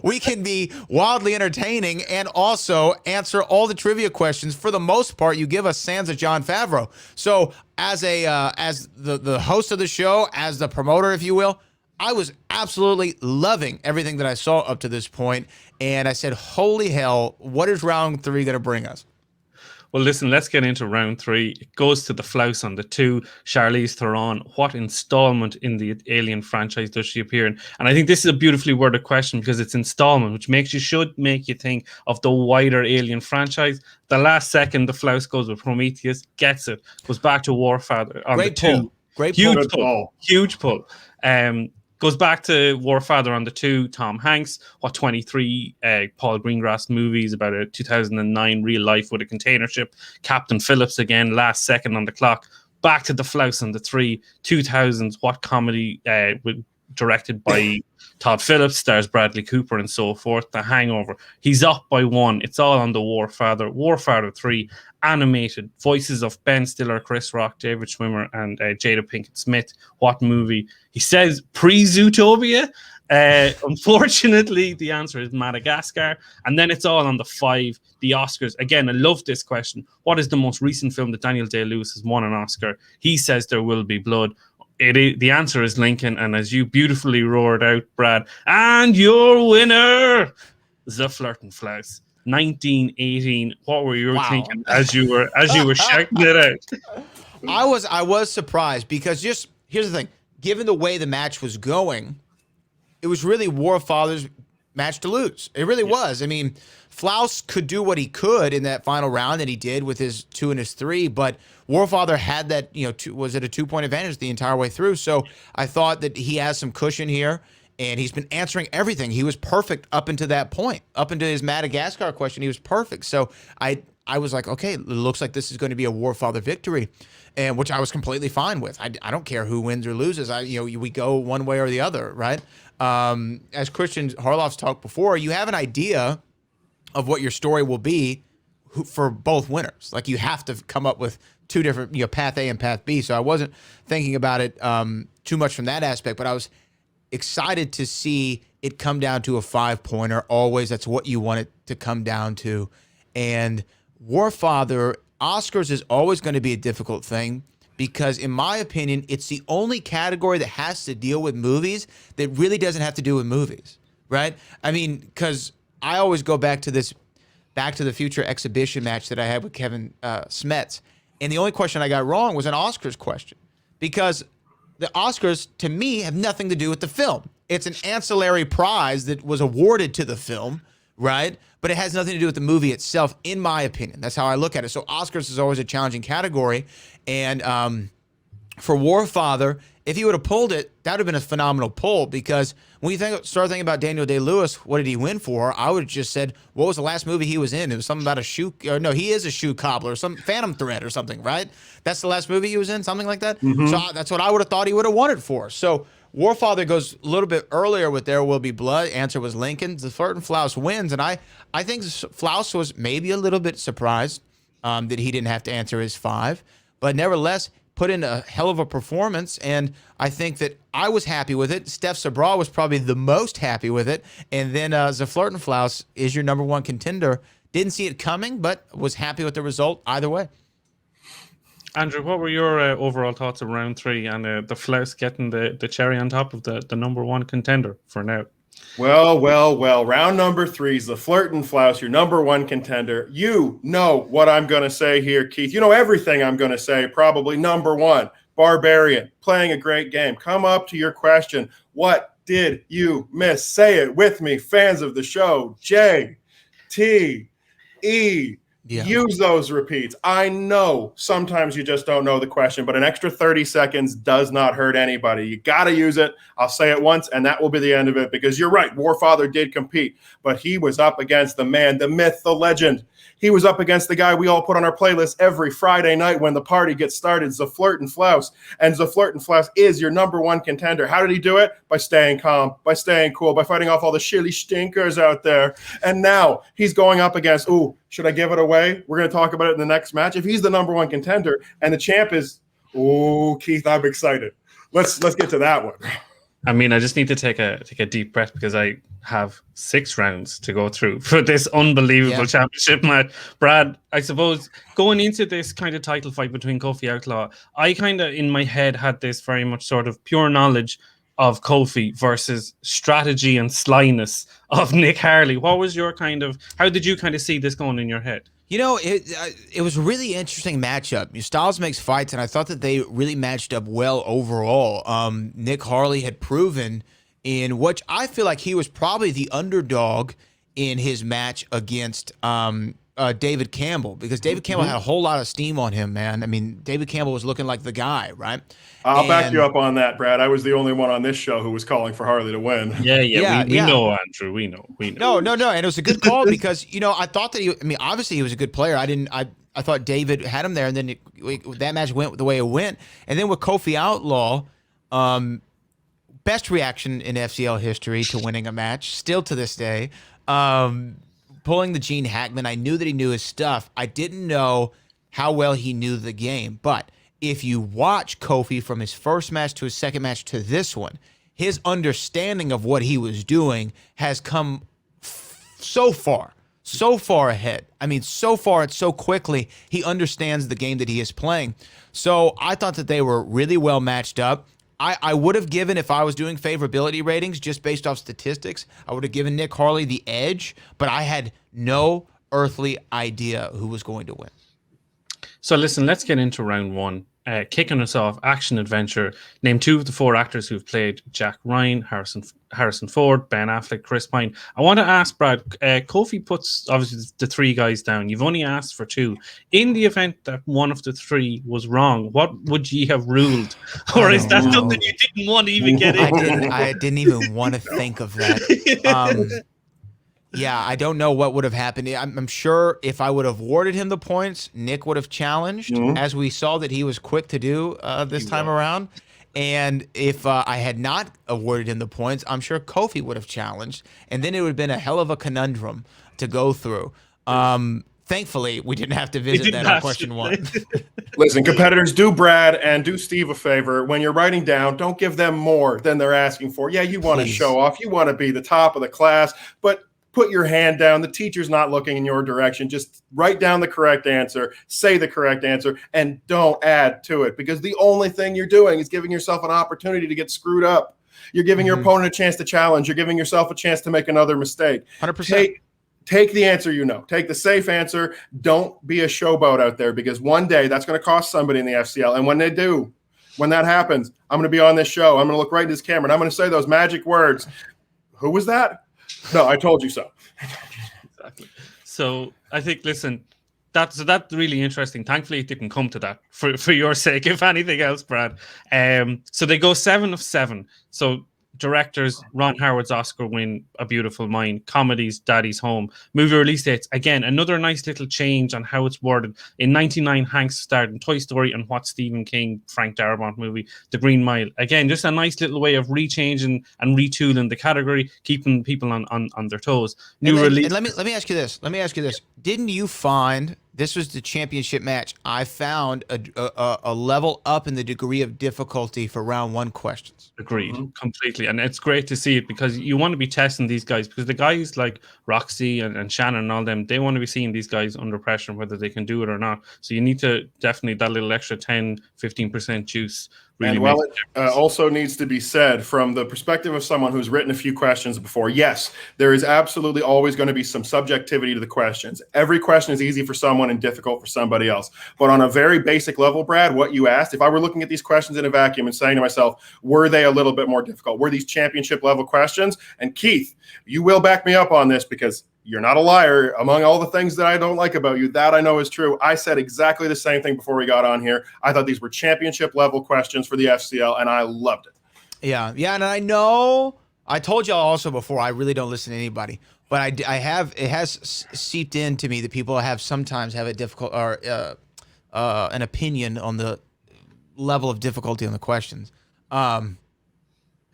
We can be wildly entertaining and also answer all the trivia questions. For the most part, you give us Sansa Jon Favreau. So as the host of the show, as the promoter, if you will, I was absolutely loving everything that I saw up to this point. And I said, holy hell, what is round 3 going to bring us? Well, listen, let's get into round 3. It goes to the Flouse on the 2, Charlize Theron. What installment in the Alien franchise does she appear in? And I think this is a beautifully worded question because it's installment, which should make you think of the wider Alien franchise. The last second, the Flouse goes with Prometheus, gets it, goes back to Warfather on Great the 2. pull. Great Huge pull. Huge pull. Goes back to Warfather on the 2, Tom Hanks, 23 Paul Greengrass movies about a 2009 real life with a container ship. Captain Phillips again, last second on the clock. Back to the Flouse on the 3, 2000s, what comedy directed by Todd Phillips, stars Bradley Cooper and so forth. The Hangover. He's up by 1. It's all on the Warfather. Warfather 3, animated. Voices of Ben Stiller, Chris Rock, David Schwimmer, and Jada Pinkett Smith. What movie? He says pre-Zootopia. Unfortunately, the answer is Madagascar. And then it's all on the 5, the Oscars. Again, I love this question. What is the most recent film that Daniel Day-Lewis has won an Oscar? He says There Will Be Blood. The answer is Lincoln, and as you beautifully roared out, Brad, and your winner, Zeflertinflouse, 1918. What were you thinking as you were shouting it out? I was surprised because just here's the thing: given the way the match was going, it was really Warfather's match to lose. It really was. I mean, Flouse could do what he could in that final round, and he did with his 2 and his 3, but Warfather had that, was it a 2-point advantage the entire way through? So I thought that he has some cushion here, and he's been answering everything. He was perfect up until that point. Up until his Madagascar question, he was perfect. So I was like, okay, it looks like this is going to be a Warfather victory, and which I was completely fine with. I don't care who wins or loses. We go one way or the other, right? As Christian Harloff's talked before, you have an idea of what your story will be for both winners. Like, you have to come up with 2 different, path A and path B. So I wasn't thinking about it too much from that aspect, but I was excited to see it come down to a 5-pointer. Always, that's what you want it to come down to. And Warfather, Oscars is always going to be a difficult thing because, in my opinion, it's the only category that has to deal with movies that really doesn't have to do with movies, right? I mean, because I always go back to this Back to the Future exhibition match that I had with Kevin Smets, and the only question I got wrong was an Oscars question, because the Oscars, to me, have nothing to do with the film. It's an ancillary prize that was awarded to the film, right? But it has nothing to do with the movie itself, in my opinion. That's how I look at it. So Oscars is always a challenging category. And for Warfather, if he would have pulled it, that would have been a phenomenal pull, because when you start thinking about Daniel Day-Lewis, what did he win for? I would have just said, what was the last movie he was in? It was something about he is a shoe cobbler, some Phantom Thread or something, right? That's the last movie he was in, something like that? Mm-hmm. So that's what I would have thought he would have won it for. So Warfather goes a little bit earlier with There Will Be Blood. Answer was Lincoln. Zeflertinflouse wins, and I think Flouse was maybe a little bit surprised that he didn't have to answer his 5, but nevertheless put in a hell of a performance, and I think that I was happy with it. Steph Sabraw was probably the most happy with it, and then Zeflertinflouse is your number 1 contender. Didn't see it coming, but was happy with the result either way. Andrew, what were your overall thoughts of round 3 and the Flouse getting the cherry on top of the number 1 contender for now? Well. Round number 3 is the Zeflertinflouse, your number 1 contender. You know what I'm going to say here, Keith. You know everything I'm going to say, probably. Number 1, Barbarian, playing a great game. Come up to your question. What did you miss? Say it with me, fans of the show. JTE. Yeah. Use those repeats. I know sometimes you just don't know the question, but an extra 30 seconds does not hurt anybody. You got to use it. I'll say it once, and that will be the end of it, because you're right. Warfather did compete, but he was up against the man, the myth, the legend. He was up against the guy we all put on our playlist every Friday night when the party gets started, Zeflertinflouse. And Zeflertinflouse is your number one contender. How did he do it? By staying calm, by staying cool, by fighting off all the shilly stinkers out there. And now he's going up against, should I give it away? We're going to talk about it in the next match. If he's the number one contender and the champ is, Keith, I'm excited. Let's get to that one. I mean, I just need to take a deep breath because I have 6 rounds to go through for this unbelievable championship match. Brad, I suppose going into this kind of title fight between Kofi Outlaw, I kind of in my head had this very much sort of pure knowledge of Kofi versus strategy and slyness of Nick Harley. What was your how did you kind of see this going in your head? You know, it was a really interesting matchup. Styles makes fights, and I thought that they really matched up well overall. Nick Harley had proven in which I feel like he was probably the underdog in his match against David Campbell, because David Campbell had a whole lot of steam on him, man. I mean, David Campbell was looking like the guy, right? I'll back you up on that, Brad. I was the only one on this show who was calling for Harley to win. Yeah, we know, Andrew. We know. No. And it was a good call because, I thought that obviously he was a good player. I thought David had him there, and then that match went the way it went. And then with Kofi Outlaw, best reaction in FCL history to winning a match, still to this day. Pulling the Gene Hackman, I knew that he knew his stuff. I didn't know how well he knew the game. But if you watch Kofi from his first match to his second match to this one, his understanding of what he was doing has come so far ahead. I mean, so far and so quickly, he understands the game that he is playing. So I thought that they were really well matched up. I would have given, if I was doing favorability ratings just based off statistics, I would have given Nick Harley the edge, but I had no earthly idea who was going to win. So listen, let's get into round one. Kicking us off, action adventure. Name 2 of the 4 actors who've played Jack Ryan, Harrison Ford, Ben Affleck, Chris Pine. I want to ask Brad, Kofi puts obviously the 3 guys down. You've only asked for 2. In the event that one of the 3 was wrong, what would you have ruled? Or is that something you didn't want to even get into? I didn't even want to think of that. Yeah, I don't know what would have happened. I'm sure if I would have awarded him the points, Nick would have challenged, as we saw that he was quick to do this time around. And if I had not awarded him the points, I'm sure Kofi would have challenged. And then it would have been a hell of a conundrum to go through. Thankfully, we didn't have to visit that on question 1. Listen, competitors, do Brad and do Steve a favor. When you're writing down, don't give them more than they're asking for. Yeah, you want to show off. You want to be the top of the class, but put your hand down. The teacher's not looking in your direction. Just write down the correct answer, say the correct answer, and don't add to it, because the only thing you're doing is giving yourself an opportunity to get screwed up. You're giving your opponent a chance to challenge. You're giving yourself a chance to make another mistake. 100%. Take the answer Take the safe answer. Don't be a showboat out there, because one day that's going to cost somebody in the FCL. And when they do, when that happens, I'm going to be on this show. I'm going to look right in this camera, and I'm going to say those magic words. Who was that? No, I told you so. Exactly. So I think, listen, that's really interesting. Thankfully, it didn't come to that for your sake, if anything else, Brad. So they go 7 of 7. So directors, Ron Howard's Oscar win, A Beautiful Mind. Comedies, Daddy's Home. Movie release dates, again, another nice little change on how it's worded. In 1999, Hanks starred in Toy Story and what Stephen King, Frank Darabont movie, The Green Mile. Again, just a nice little way of rechanging and retooling the category, keeping people on their toes. Release. And let me ask you this. Didn't you find, this was the championship match, I found a level up in the degree of difficulty for round 1 questions? Agreed, completely. And it's great to see it, because you want to be testing these guys, because the guys like Roxy and Shannon and all them, they want to be seeing these guys under pressure, whether they can do it or not. So you need to definitely, that little extra 10-15% juice really. And while it also needs to be said, from the perspective of someone who's written a few questions before, yes, there is absolutely always going to be some subjectivity to the questions. Every question is easy for someone and difficult for somebody else. But on a very basic level, Brad, what you asked, if I were looking at these questions in a vacuum and saying to myself, were they a little bit more difficult? Were these championship level questions? And Keith, you will back me up on this, because you're not a liar. Among all the things that I don't like about you, that I know is true. I said exactly the same thing before we got on here. I thought these were championship level questions for the FCL, and I loved it. Yeah, and I know I told y'all also before I really don't listen to anybody, but I have it has seeped into me that people sometimes have a difficult or an opinion on the level of difficulty on the questions,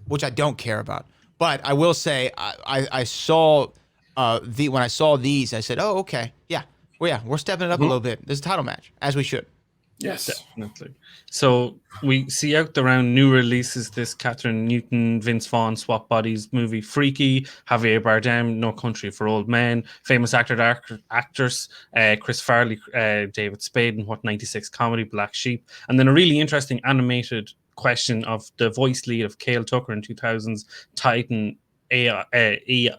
which I don't care about. But I will say I saw when I saw these, I said, oh, okay, yeah, we're stepping it up a little bit. This is a title match, as we should. Yes, definitely. So we see out the round new releases: this Catherine Newton, Vince Vaughn, Swap Bodies movie, Freaky, Javier Bardem, No Country for Old Men, famous actors, Chris Farley, David Spade, and What 96 comedy, Black Sheep, and then a really interesting animated question of the voice lead of Cale Tucker in 2000's Titan. AE,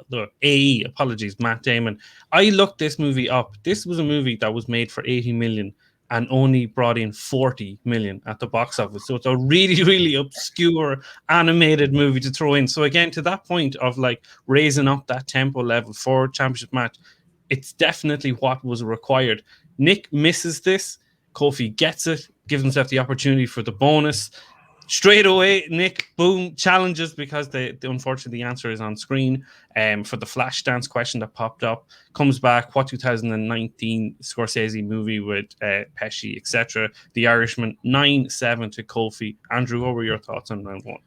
apologies, Matt Damon. I looked this movie up. This was a movie that was made for 80 million and only brought in 40 million at the box office. So it's a really, really obscure animated movie to throw in. So again, to that point of like raising up that tempo level for championship match, it's definitely what was required. Nick misses this. Kofi gets it, gives himself the opportunity for the bonus. Straight away, Nick, boom, challenges because unfortunately the answer is on screen for the flash dance question that popped up. Comes back, what 2019 Scorsese movie with Pesci, etc. The Irishman, 9-7 to Kofi. Andrew, what were your thoughts on round one?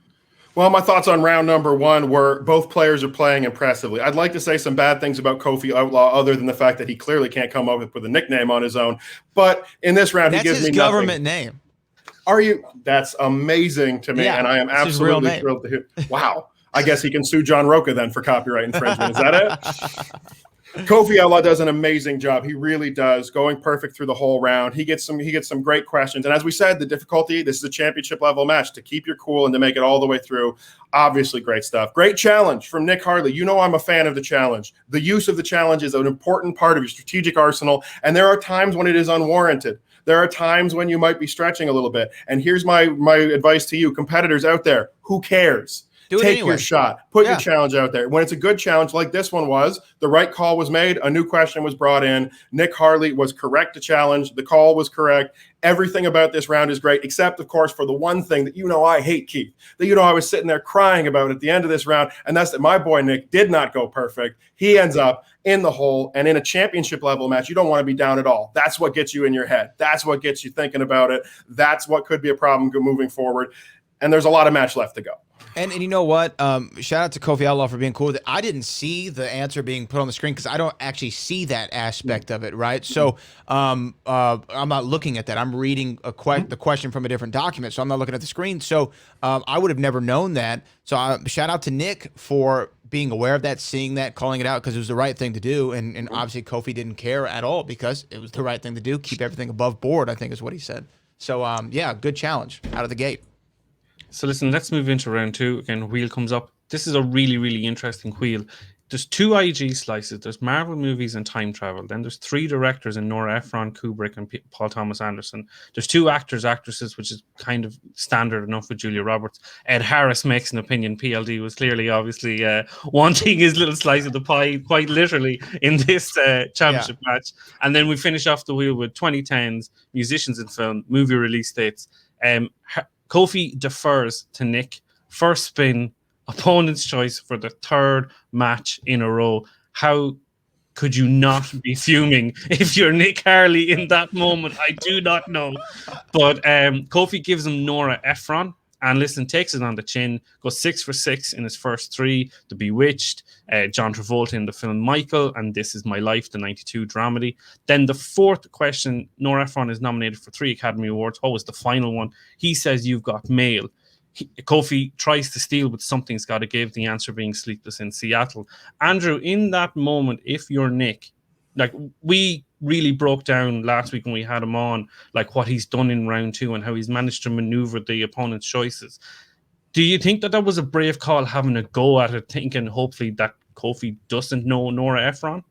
Well, my thoughts on round number one were both players are playing impressively. I'd like to say some bad things about Kofi Outlaw other than the fact that he clearly can't come up with a nickname on his own. But in this round, he gives me nothing. That's his government name. Are you? That's amazing to me, and I am absolutely thrilled to hear. Wow. I guess he can sue John Roca then for copyright infringement. Is that it? Kofi Outlaw does an amazing job. He really does, going perfect through the whole round. He gets some great questions. And as we said, the difficulty, this is a championship level match to keep your cool and to make it all the way through. Obviously, great stuff. Great challenge from Nick Harley. You know I'm a fan of the challenge. The use of the challenge is an important part of your strategic arsenal, and there are times when it is unwarranted. There are times when you might be stretching a little bit. And here's my advice to you, competitors out there. Who cares? Take your shot. Put your challenge out there. When it's a good challenge like this one was, the right call was made. A new question was brought in. Nick Harley was correct to challenge. The call was correct. Everything about this round is great, except, of course, for the one thing that I hate, Keith, that I was sitting there crying about at the end of this round, and that's that my boy Nick did not go perfect. He ends up in the hole, and in a championship level match, you don't want to be down at all. That's what gets you in your head. That's what gets you thinking about it. That's what could be a problem moving forward, and there's a lot of match left to go. And you know what? Shout out to Kofi Outlaw for being cool. I didn't see the answer being put on the screen because I don't actually see that aspect of it, right? So I'm not looking at that. I'm reading the question from a different document, so I'm not looking at the screen. So I would have never known that. So shout out to Nick for being aware of that, seeing that, calling it out because it was the right thing to do. And obviously Kofi didn't care at all because it was the right thing to do. Keep everything above board, I think is what he said. So yeah, good challenge out of the gate. So listen, let's move into round two. Again, wheel comes up. This is a really, really interesting wheel. There's 2 IG slices. There's Marvel movies and time travel. Then there's 3 directors in Nora Ephron, Kubrick, and Paul Thomas Anderson. There's 2 actors, actresses, which is kind of standard enough with Julia Roberts. Ed Harris makes an opinion. PLD was clearly, obviously, wanting his little slice of the pie, quite literally, in this championship match. And then we finish off the wheel with 2010s, musicians in film, movie release dates. Kofi defers to Nick. First spin, opponent's choice for the 3rd match in a row. How could you not be fuming if you're Nick Harley in that moment? I do not know. But Kofi gives him Nora Ephron. And listen, takes it on the chin, goes 6 for 6 in his first 3. The Bewitched, John Travolta in the film Michael, and This Is My Life, the 92 dramedy. Then the 4th question, Nora Ephron is nominated for 3 Academy Awards. What was the final one? He says, You've Got Mail. Kofi tries to steal, but something's got to give, the answer being Sleepless in Seattle. Andrew, in that moment, if you're Nick, like we really broke down last week when we had him on, like what he's done in round 2 and how he's managed to maneuver the opponent's choices. Do you think that was a brave call, having a go at it, thinking hopefully that Kofi doesn't know Nora Ephron?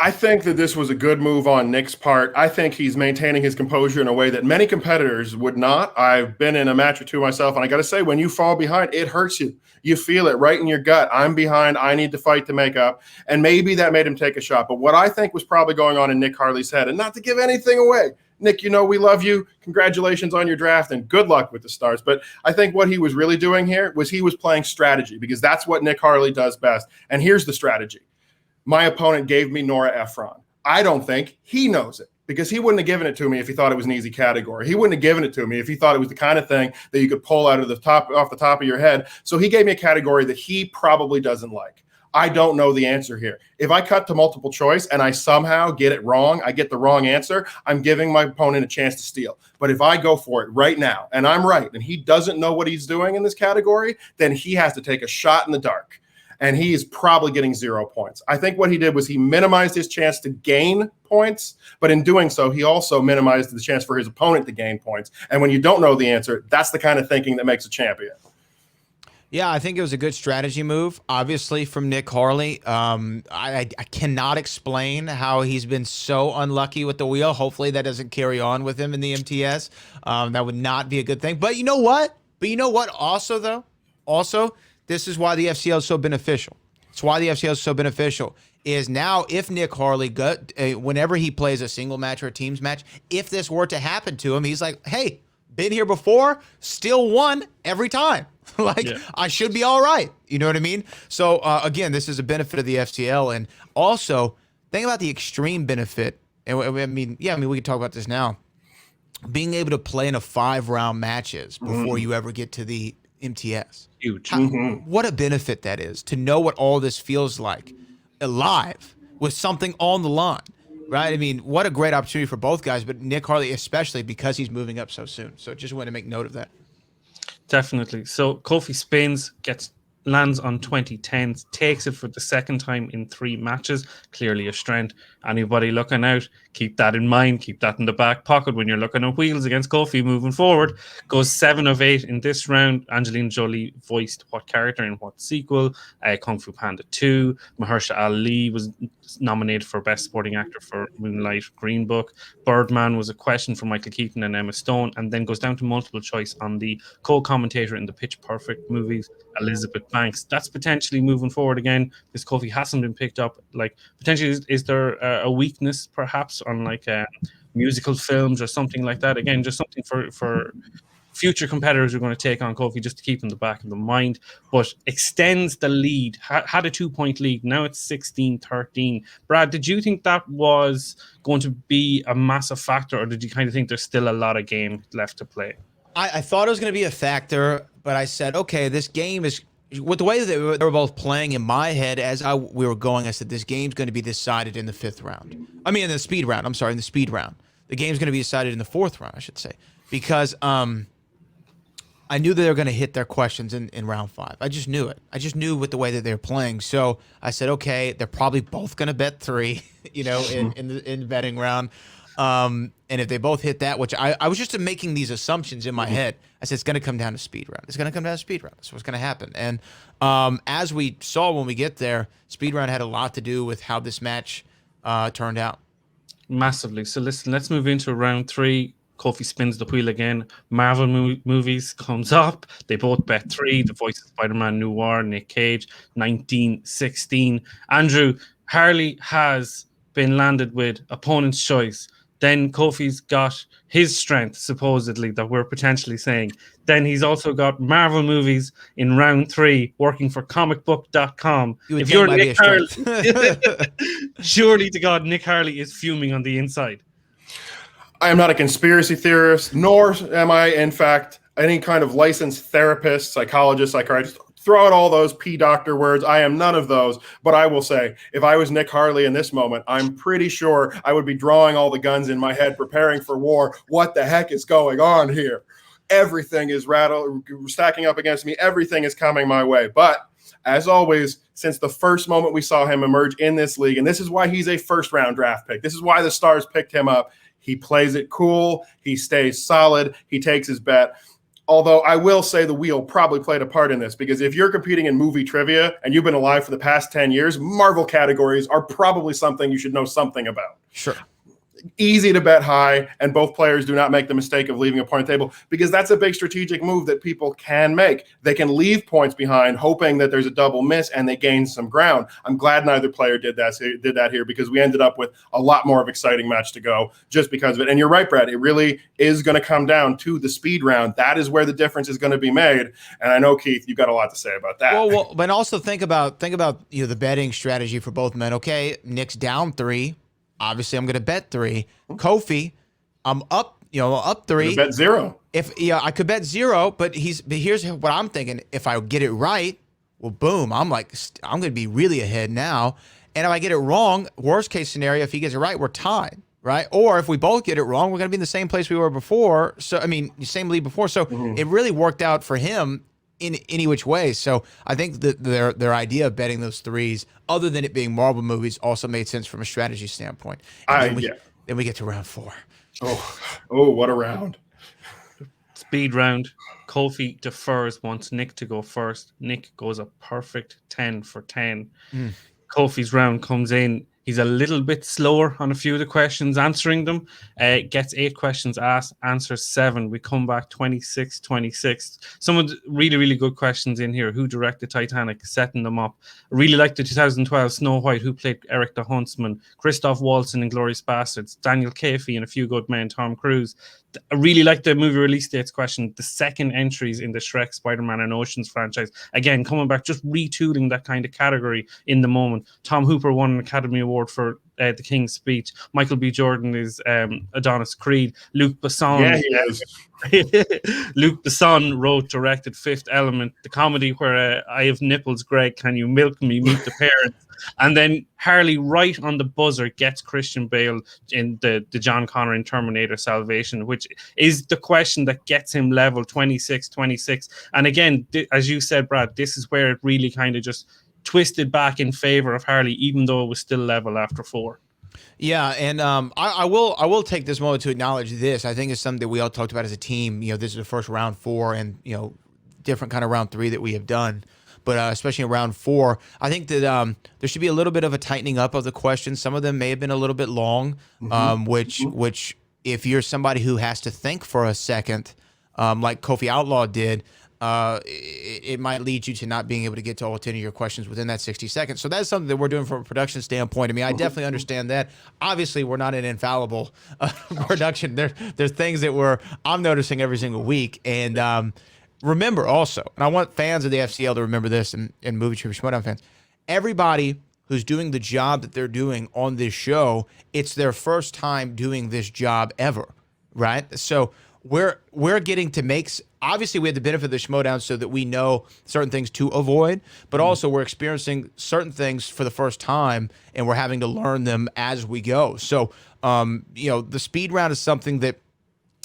I think that this was a good move on Nick's part. I think he's maintaining his composure in a way that many competitors would not. I've been in a match or two myself, and I got to say, when you fall behind, it hurts you. You feel it right in your gut. I'm behind. I need to fight to make up. And maybe that made him take a shot. But what I think was probably going on in Nick Harley's head, and not to give anything away, Nick, you know we love you. Congratulations on your draft, and good luck with the Stars. But I think what he was really doing here was he was playing strategy, because that's what Nick Harley does best. And here's the strategy. My opponent gave me Nora Ephron. I don't think he knows it, because he wouldn't have given it to me if he thought it was an easy category. He wouldn't have given it to me if he thought it was the kind of thing that you could pull out of off the top of your head. So he gave me a category that he probably doesn't like. I don't know the answer here. If I cut to multiple choice and I somehow get it wrong, I get the wrong answer, I'm giving my opponent a chance to steal. But if I go for it right now and I'm right and he doesn't know what he's doing in this category, then he has to take a shot in the dark. And he is probably getting 0 points. I think what he did was he minimized his chance to gain points, but in doing so, he also minimized the chance for his opponent to gain points. And when you don't know the answer, that's the kind of thinking that makes a champion. Yeah, I think it was a good strategy move, obviously, from Nick Harley. I cannot explain how he's been so unlucky with the wheel. Hopefully that doesn't carry on with him in the MTS. That would not be a good thing. But you know what? Also, though, this is why the FCL is so beneficial. It's why the FCL is so beneficial. Is now if Nick Harley, whenever he plays a single match or a teams match, if this were to happen to him, he's like, hey, been here before, still won every time. I should be all right. You know what I mean? So, again, this is a benefit of the FCL. And also, think about the extreme benefit. And we can talk about this now. Being able to play in a 5-round matches before you ever get to the MTS. Huge. What a benefit that is, to know what all this feels like live with something on the line, right? I mean, what a great opportunity for both guys, but Nick Harley especially, because he's moving up so soon. So just want to make note of that. Definitely. So Kofi spins, lands on 2010s, takes it for the second time in 3 matches. Clearly a strength. Anybody looking out, keep that in mind. Keep that in the back pocket when you're looking at wheels against Kofi moving forward. Goes 7 of 8 in this round. Angelina Jolie voiced what character in what sequel. Kung Fu Panda 2. Mahershala Ali was nominated for Best Supporting Actor for Moonlight Green Book. Birdman was a question for Michael Keaton and Emma Stone, and then goes down to multiple choice on the co-commentator in the Pitch Perfect movies, Elizabeth Banks. That's potentially moving forward again, because Kofi hasn't been picked up. Like, potentially, is there a weakness perhaps on musical films or something like that? Again, just something for future competitors who are going to take on Kofi, just to keep in the back of the mind. But extends the lead, had a 2-point lead. Now it's 16-13. Brad, did you think that was going to be a massive factor, or did you kind of think there's still a lot of game left to play? I thought it was going to be a factor, but I said, okay, this game is, with the way that they were both playing in my head we were going, I said, this game's going to be decided in the 5th round. I mean, in the speed round. I'm sorry, in the speed round. The game's going to be decided in the 4th round, I should say, because I knew that they were going to hit their questions in round 5. I just knew it. I just knew with the way that they're playing. So I said, okay, they're probably both going to bet 3, in the betting round. And if they both hit that, which I was just making these assumptions in my head, I said, it's going to come down to speed round. It's going to come down to speed round. That's what's going to happen. And as we saw when we get there, speed round had a lot to do with how this match turned out. Massively. So listen, let's move into round 3. Kofi spins the wheel again. Marvel movies comes up. They both bet 3. The voice of Spider-Man Noir, Nick Cage, 1916. Andrew, Harley has been landed with opponent's choice. Then Kofi's got his strength, supposedly, that we're potentially saying. Then he's also got Marvel movies in round 3, working for comicbook.com. If you're Nick Harley, surely to God, Nick Harley is fuming on the inside. I am not a conspiracy theorist, nor am I, in fact, any kind of licensed therapist, psychologist, psychiatrist. Throw out all those P-doctor words. I am none of those. But I will say, if I was Nick Harley in this moment, I'm pretty sure I would be drawing all the guns in my head, preparing for war. What the heck is going on here? Everything is stacking up against me. Everything is coming my way. But as always, since the first moment we saw him emerge in this league, and this is why he's a first-round draft pick. This is why the Stars picked him up. He plays it cool. He stays solid. He takes his bet. Although I will say the wheel probably played a part in this, because if you're competing in movie trivia and you've been alive for the past 10 years, Marvel categories are probably something you should know something about. Sure. Easy to bet high, and both players do not make the mistake of leaving a point table, because that's a big strategic move that people can make. They can leave points behind hoping that there's a double miss and they gain some ground. I'm glad neither player did that here, because we ended up with a lot more of exciting match to go just because of it. And you're right, Brad, it really is going to come down to the speed round. That is where the difference is going to be made. And I know, Keith, you've got a lot to say about that. Well, but also think about the betting strategy for both men. Okay, Nick's down 3. Obviously, I'm going to bet 3. Kofi, I'm up, up 3. Bet 0. I could bet 0, but here's what I'm thinking. If I get it right, well, boom, I'm going to be really ahead now. And if I get it wrong, worst case scenario, if he gets it right, we're tied, right? Or if we both get it wrong, we're going to be in the same place we were before. So, same lead before. So it really worked out for him in any which way. So I think that their idea of betting those 3s, other than it being Marvel movies, also made sense from a strategy standpoint. Then we get to round 4. Oh, what a round. Speed round. Kofi defers, wants Nick to go first. Nick goes a perfect 10 for 10. Kofi's round comes in. He's a little bit slower on a few of the questions, answering them. Gets 8 questions asked, answers 7. We come back 26-26. Some of the really, really good questions in here. Who directed Titanic? Setting them up. I really liked the 2012 Snow White. Who played Eric the Huntsman? Christoph Waltz in Inglourious Bastards. Daniel Kafer in A Few Good Men. Tom Cruise. I really like the movie release dates question. The second entries in the Shrek, Spider-Man, and Oceans franchise. Again, coming back, just retooling that kind of category in the moment. Tom Hooper won an Academy Award for The King's Speech. Michael B. Jordan is Adonis Creed. Luc Besson. Yeah, he is. Luc Besson wrote, directed Fifth Element, the comedy where I have nipples, Greg, can you milk me, meet the parents. And then Harley, right on the buzzer, gets Christian Bale in the John Connor in Terminator Salvation, which is the question that gets him level 26-26. And again, as you said, Brad, this is where it really kind of just twisted back in favor of Harley, even though it was still level after 4. Yeah, and I will take this moment to acknowledge this. I think it's something that we all talked about as a team. This is the first round 4, and different kind of round 3 that we have done. But especially in round 4, I think that there should be a little bit of a tightening up of the questions. Some of them may have been a little bit long, which if you're somebody who has to think for a second, like Kofi Outlaw did, it might lead you to not being able to get to all 10 of your questions within that 60 seconds. So that's something that we're doing from a production standpoint. I definitely understand that. Obviously, we're not an infallible production. There's things that I'm noticing every single week. And remember also, and I want fans of the FCL to remember this, and movie trivia Schmoedown fans, everybody who's doing the job that they're doing on this show, it's their first time doing this job ever, right? So we're getting to make, obviously we had the benefit of the Schmoedown so that we know certain things to avoid, but also we're experiencing certain things for the first time, and we're having to learn them as we go. So, the speed round is something that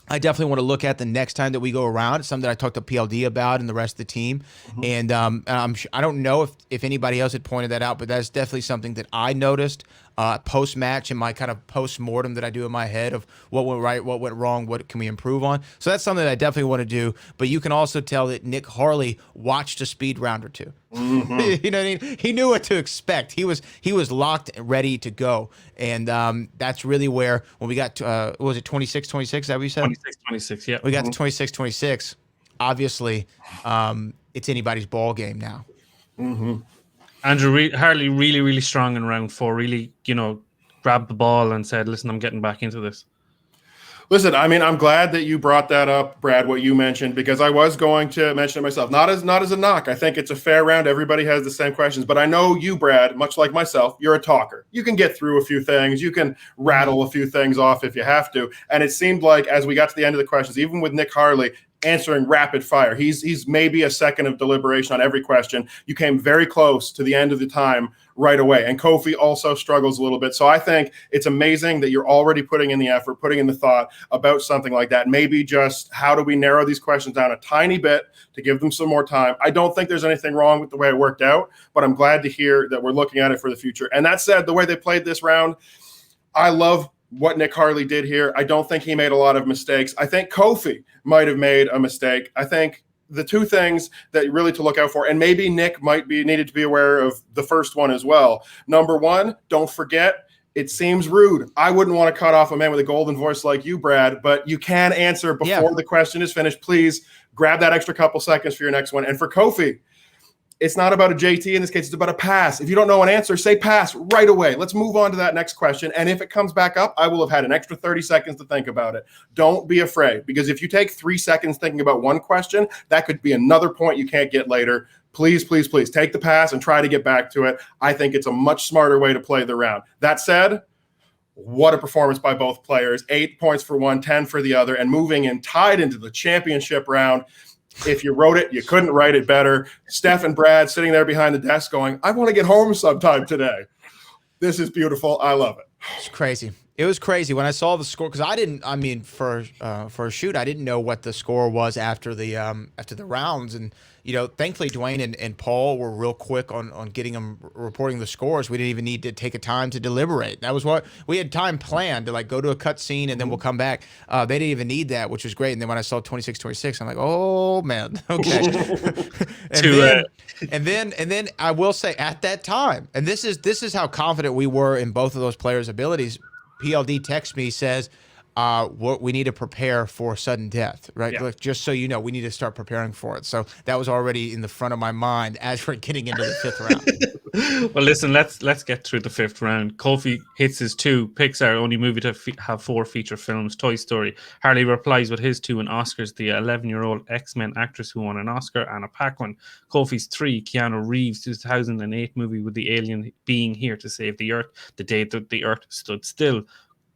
I definitely want to look at the next time that we go around. It's something I talked to PLD about and the rest of the team. And I don't know if anybody else had pointed that out, but that's definitely something that I noticed post-match in my kind of post-mortem that I do in my head of what went right, what went wrong, what can we improve on. So that's something that I definitely want to do. But you can also tell that Nick Harley watched a speed round or two. You know what I mean? He knew what to expect. He was locked and ready to go. And that's really where, when we got to, what was it, 26-26, is that what you said? 26-26, yeah. We got to 26-26. Obviously, it's anybody's ball game now. Andrew, Harley really, really strong in round 4, really, grabbed the ball and said, listen, I'm getting back into this. Listen, I'm glad that you brought that up, Brad, what you mentioned, because I was going to mention it myself. Not as a knock. I think it's a fair round. Everybody has the same questions. But I know you, Brad, much like myself, you're a talker. You can get through a few things. You can rattle a few things off if you have to. And it seemed like as we got to the end of the questions, even with Nick Harley answering rapid fire, he's maybe a second of deliberation on every question. You came very close to the end of the time right away. And Kofi also struggles a little bit. So I think it's amazing that you're already putting in the effort, putting in the thought about something like that. Maybe just how do we narrow these questions down a tiny bit to give them some more time. I don't think there's anything wrong with the way it worked out, but I'm glad to hear that we're looking at it for the future. And that said, the way they played this round, I love what Nick Harley did here. I don't think he made a lot of mistakes. I think Kofi might have made a mistake. I think the two things that really to look out for, and maybe Nick might be needed to be aware of the first one as well. Number one, don't forget, it seems rude. I wouldn't want to cut off a man with a golden voice like you, Brad, but you can answer before the question is finished. Please grab that extra couple seconds for your next one. And for Kofi, it's not about a JT in this case, it's about a pass. If you don't know an answer, say pass right away. Let's move on to that next question. And if it comes back up, I will have had an extra 30 seconds to think about it. Don't be afraid, because if you take 3 seconds thinking about one question, that could be another point you can't get later. Please, please, please take the pass and try to get back to it. I think it's a much smarter way to play the round. That said, what a performance by both players. 8 points for one, 10 for the other, and moving in tied into the championship round. If you wrote it, you couldn't write it better. Steph and Brad sitting there behind the desk going, I want to get home sometime today. This is beautiful. I love it. It's crazy. It was crazy when I saw the score, because for a shoot, I didn't know what the score was after the rounds. And, thankfully Dwayne and Paul were real quick on getting them reporting the scores. We didn't even need to take a time to deliberate. That was what we had time planned to go to a cut scene and then we'll come back. They didn't even need that, which was great. And then when I saw 26-26, I'm like, oh man, okay. and then I will say at that time, and this is how confident we were in both of those players' abilities. PLD texts me, says, we need to prepare for sudden death, right? Yeah. Look, just so you know, we need to start preparing for it. So that was already in the front of my mind as we're getting into the 5th round. Well, listen, let's get through the 5th round. Kofi hits his 2. Pixar, only movie to have 4 feature films. Toy Story. Harley replies with his 2, and Oscar's the 11-year-old X-Men actress who won an Oscar. Anna Paquin. Kofi's 3, Keanu Reeves' 2008 movie with the alien being here to save the Earth, the day that the Earth stood still.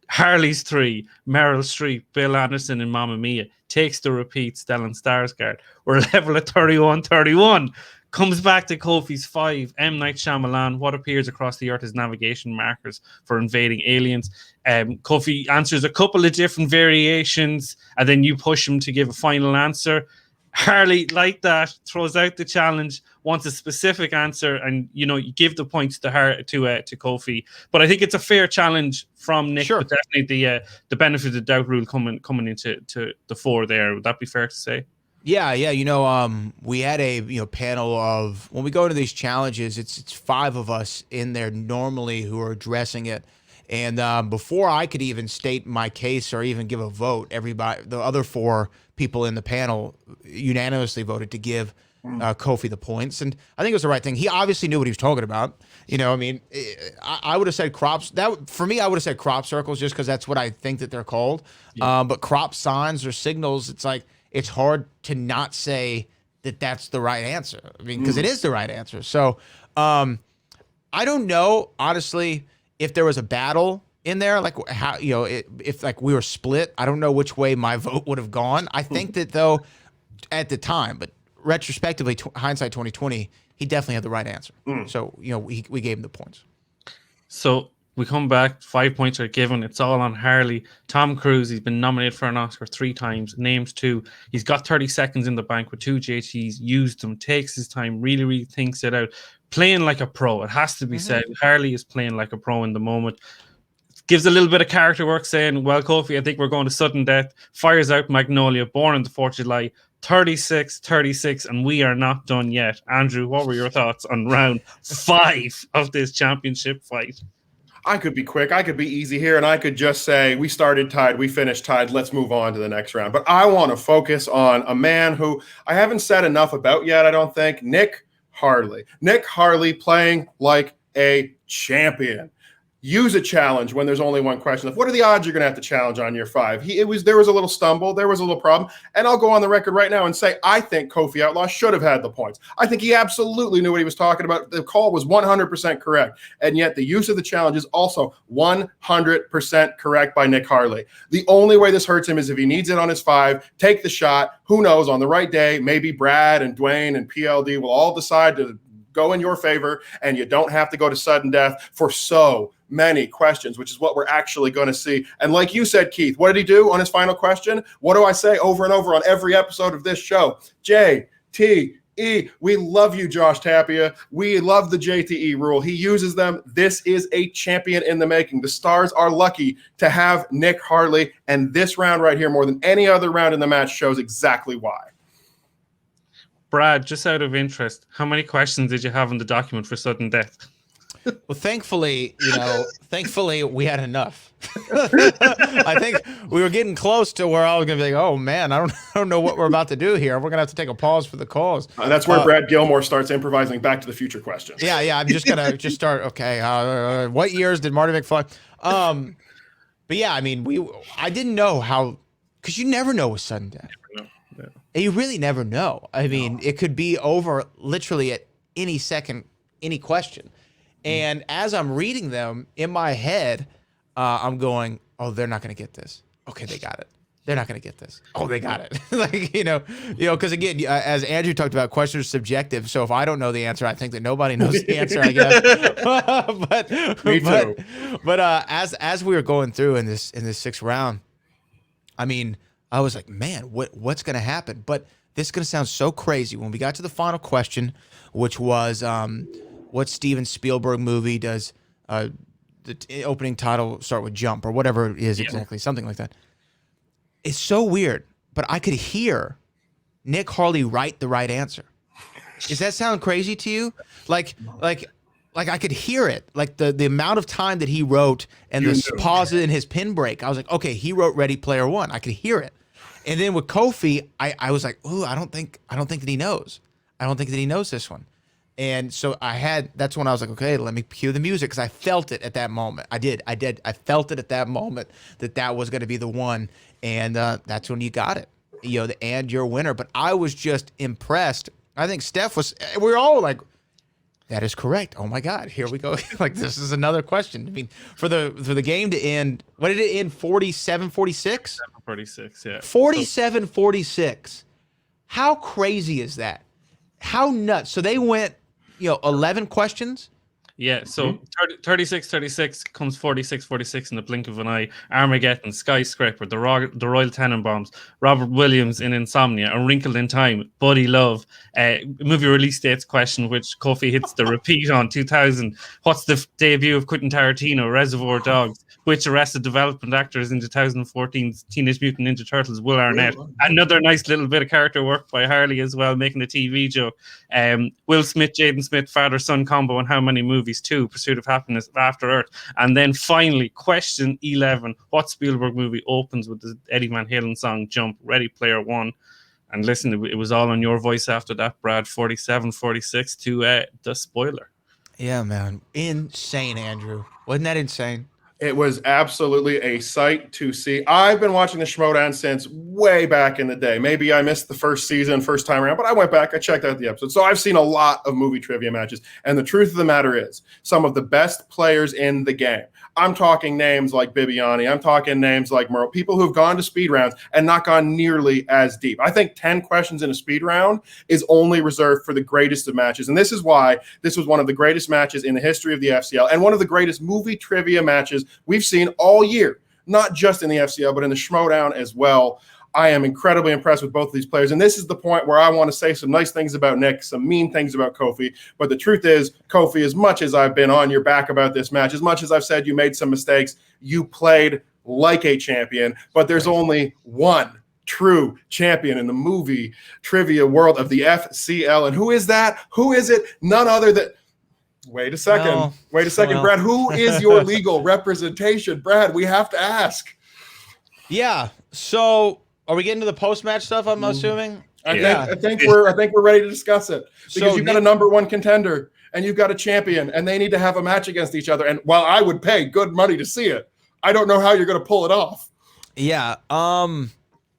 Harley's 3, Meryl Streep, Bill Anderson in Mamma Mia, Takes the Repeat, Stellan Skarsgård. We're level at 31-31. Comes back to Kofi's 5, M. Night Shyamalan, what appears across the Earth as navigation markers for invading aliens. Kofi answers a couple of different variations, and then you push him to give a final answer. Harley, like that, throws out the challenge, wants a specific answer, and you give the points to Kofi. But I think it's a fair challenge from Nick. Sure. But definitely the benefit of the doubt rule coming into the 4 there. Would that be fair to say? Yeah. We had a panel of, when we go into these challenges, it's 5 of us in there normally who are addressing it. And before I could even state my case or even give a vote, the other 4 people in the panel unanimously voted to give Kofi the points. And I think it was the right thing. He obviously knew what he was talking about. I would have said crops. For me, I would have said crop circles just because that's what I think that they're called. Yeah. But crop signs or signals, it's hard to not say that that's the right answer. Because it is the right answer. So I don't know, honestly, if there was a battle in there, if we were split, I don't know which way my vote would have gone. I think that though, at the time, but retrospectively, hindsight 2020, he definitely had the right answer. So we gave him the points. So we come back, 5 points are given. It's all on Harley. Tom Cruise, he's been nominated for an Oscar 3 times, names 2. He's got 30 seconds in the bank with 2 JTs, used them, takes his time, really, really thinks it out. Playing like a pro, it has to be said. Harley is playing like a pro in the moment. Gives a little bit of character work, saying, well, Kofi, I think we're going to sudden death. Fires out Magnolia, born on the 4th of July, 36, and we are not done yet. Andrew, what were your thoughts on round 5 of this championship fight? I could be quick. I could be easy here, and I could just say we started tied, we finished tied. Let's move on to the next round. But I want to focus on a man who I haven't said enough about yet, I don't think, Nick Harley. Nick Harley playing like a champion. Use a challenge when there's only one question. What are the odds you're going to have to challenge on your 5? There was a little stumble. There was a little problem. And I'll go on the record right now and say, I think Kofi Outlaw should have had the points. I think he absolutely knew what he was talking about. The call was 100% correct. And yet the use of the challenge is also 100% correct by Nick Harley. The only way this hurts him is if he needs it on his 5, take the shot. Who knows, on the right day, maybe Brad and Dwayne and PLD will all decide to go in your favor, and you don't have to go to sudden death for so many questions, which is what we're actually going to see. And like you said, Keith, what did he do on his final question? What do I say over and over on every episode of this show? JT, E. We love you, Josh Tapia. We love the JTE rule. He uses them. This is a champion in the making. The Stars are lucky to have Nick Harley, and this round right here, more than any other round in the match, shows exactly why. Brad, just out of interest, how many questions did you have in the document for sudden death? Well, thankfully, we had enough. I think we were getting close to where I was gonna be like, "Oh man, I don't know what we're about to do here. We're gonna have to take a pause for the calls." That's where Brad Gilmore starts improvising Back to the Future questions. Yeah. I'm just gonna start. Okay, what years did Marty McFly? But yeah, I mean, I didn't know how, because you never know with sudden death. No. You really never know. I mean, it could be over literally at any second, any question. And as I'm reading them in my head, I'm going, "Oh, they're not going to get this. Okay, they got it. They're not going to get this. Oh, they got it." Like, because again, as Andrew talked about, questions are subjective. So if I don't know the answer, I think that nobody knows the answer, I guess. Me too. But as we were going through in this sixth round, I mean, I was like, man, what's going to happen? But this is going to sound so crazy. When we got to the final question, which was, what Steven Spielberg movie does the opening title start with jump or whatever it is exactly, something like that. It's so weird, but I could hear Nick Harley write the right answer. Does that sound crazy to you? Like I could hear it, like the amount of time that he wrote and the pauses in his pin break. I was like, okay, he wrote Ready Player One. I could hear it. And then with Kofi, I was like, ooh, I don't think that he knows. I don't think that he knows this one. And so that's when I was like, okay, let me cue the music, because I felt it at that moment. I did. I felt it at that moment that was going to be the one. And that's when you got it, and you're a winner. But I was just impressed. I think Steph we were all like, that is correct. Oh my God, here we go. Like, this is another question. I mean, for the game to end, what did it end? 47-46? 46, yeah. 47-46. How crazy is that? How nuts. So they went, 11 questions. Yeah, so 36-36 comes 46-46 in the blink of an eye. Armageddon, Skyscraper, the Royal Tenenbaums, Robert Williams in Insomnia, A Wrinkle in Time, Buddy Love, movie release dates question, which Kofi hits the repeat on, 2000. What's the debut of Quentin Tarantino? Reservoir Dogs. Which Arrested Development actors in 2014's Teenage Mutant Ninja Turtles? Will Arnett. Another nice little bit of character work by Harley as well, making a TV joke. Will Smith, Jaden Smith, father-son combo, and how many movies? 2, Pursuit of Happiness, After Earth. And then finally, question 11, what Spielberg movie opens with the Eddie Van Halen song Jump? Ready Player One. And listen, it was all on your voice after that, Brad. 47-46 to the spoiler. Yeah, man. Insane, Andrew. Wasn't that insane? It was absolutely a sight to see. I've been watching the Schmoedown since way back in the day. Maybe I missed the first season, first time around, but I went back, I checked out the episode. So I've seen a lot of movie trivia matches. And the truth of the matter is, some of the best players in the game. I'm talking names like Bibiani. I'm talking names like Merle, people who've gone to speed rounds and not gone nearly as deep. I think 10 questions in a speed round is only reserved for the greatest of matches. And this is why this was one of the greatest matches in the history of the FCL and one of the greatest movie trivia matches we've seen all year, not just in the FCL, but in the Schmoedown as well. I am incredibly impressed with both of these players. And this is the point where I want to say some nice things about Nick, some mean things about Kofi. But the truth is, Kofi, as much as I've been on your back about this match, as much as I've said you made some mistakes, you played like a champion. But there's only one true champion in the movie trivia world of the FCL. And who is that? Who is it? None other than... Wait a second. Brad. Who is your legal representation? Brad, we have to ask. Yeah. So are we getting to the post-match stuff, I'm assuming? I think we're ready to discuss it. Because you've got a number one contender and you've got a champion, and they need to have a match against each other. And while I would pay good money to see it, I don't know how you're going to pull it off. Yeah.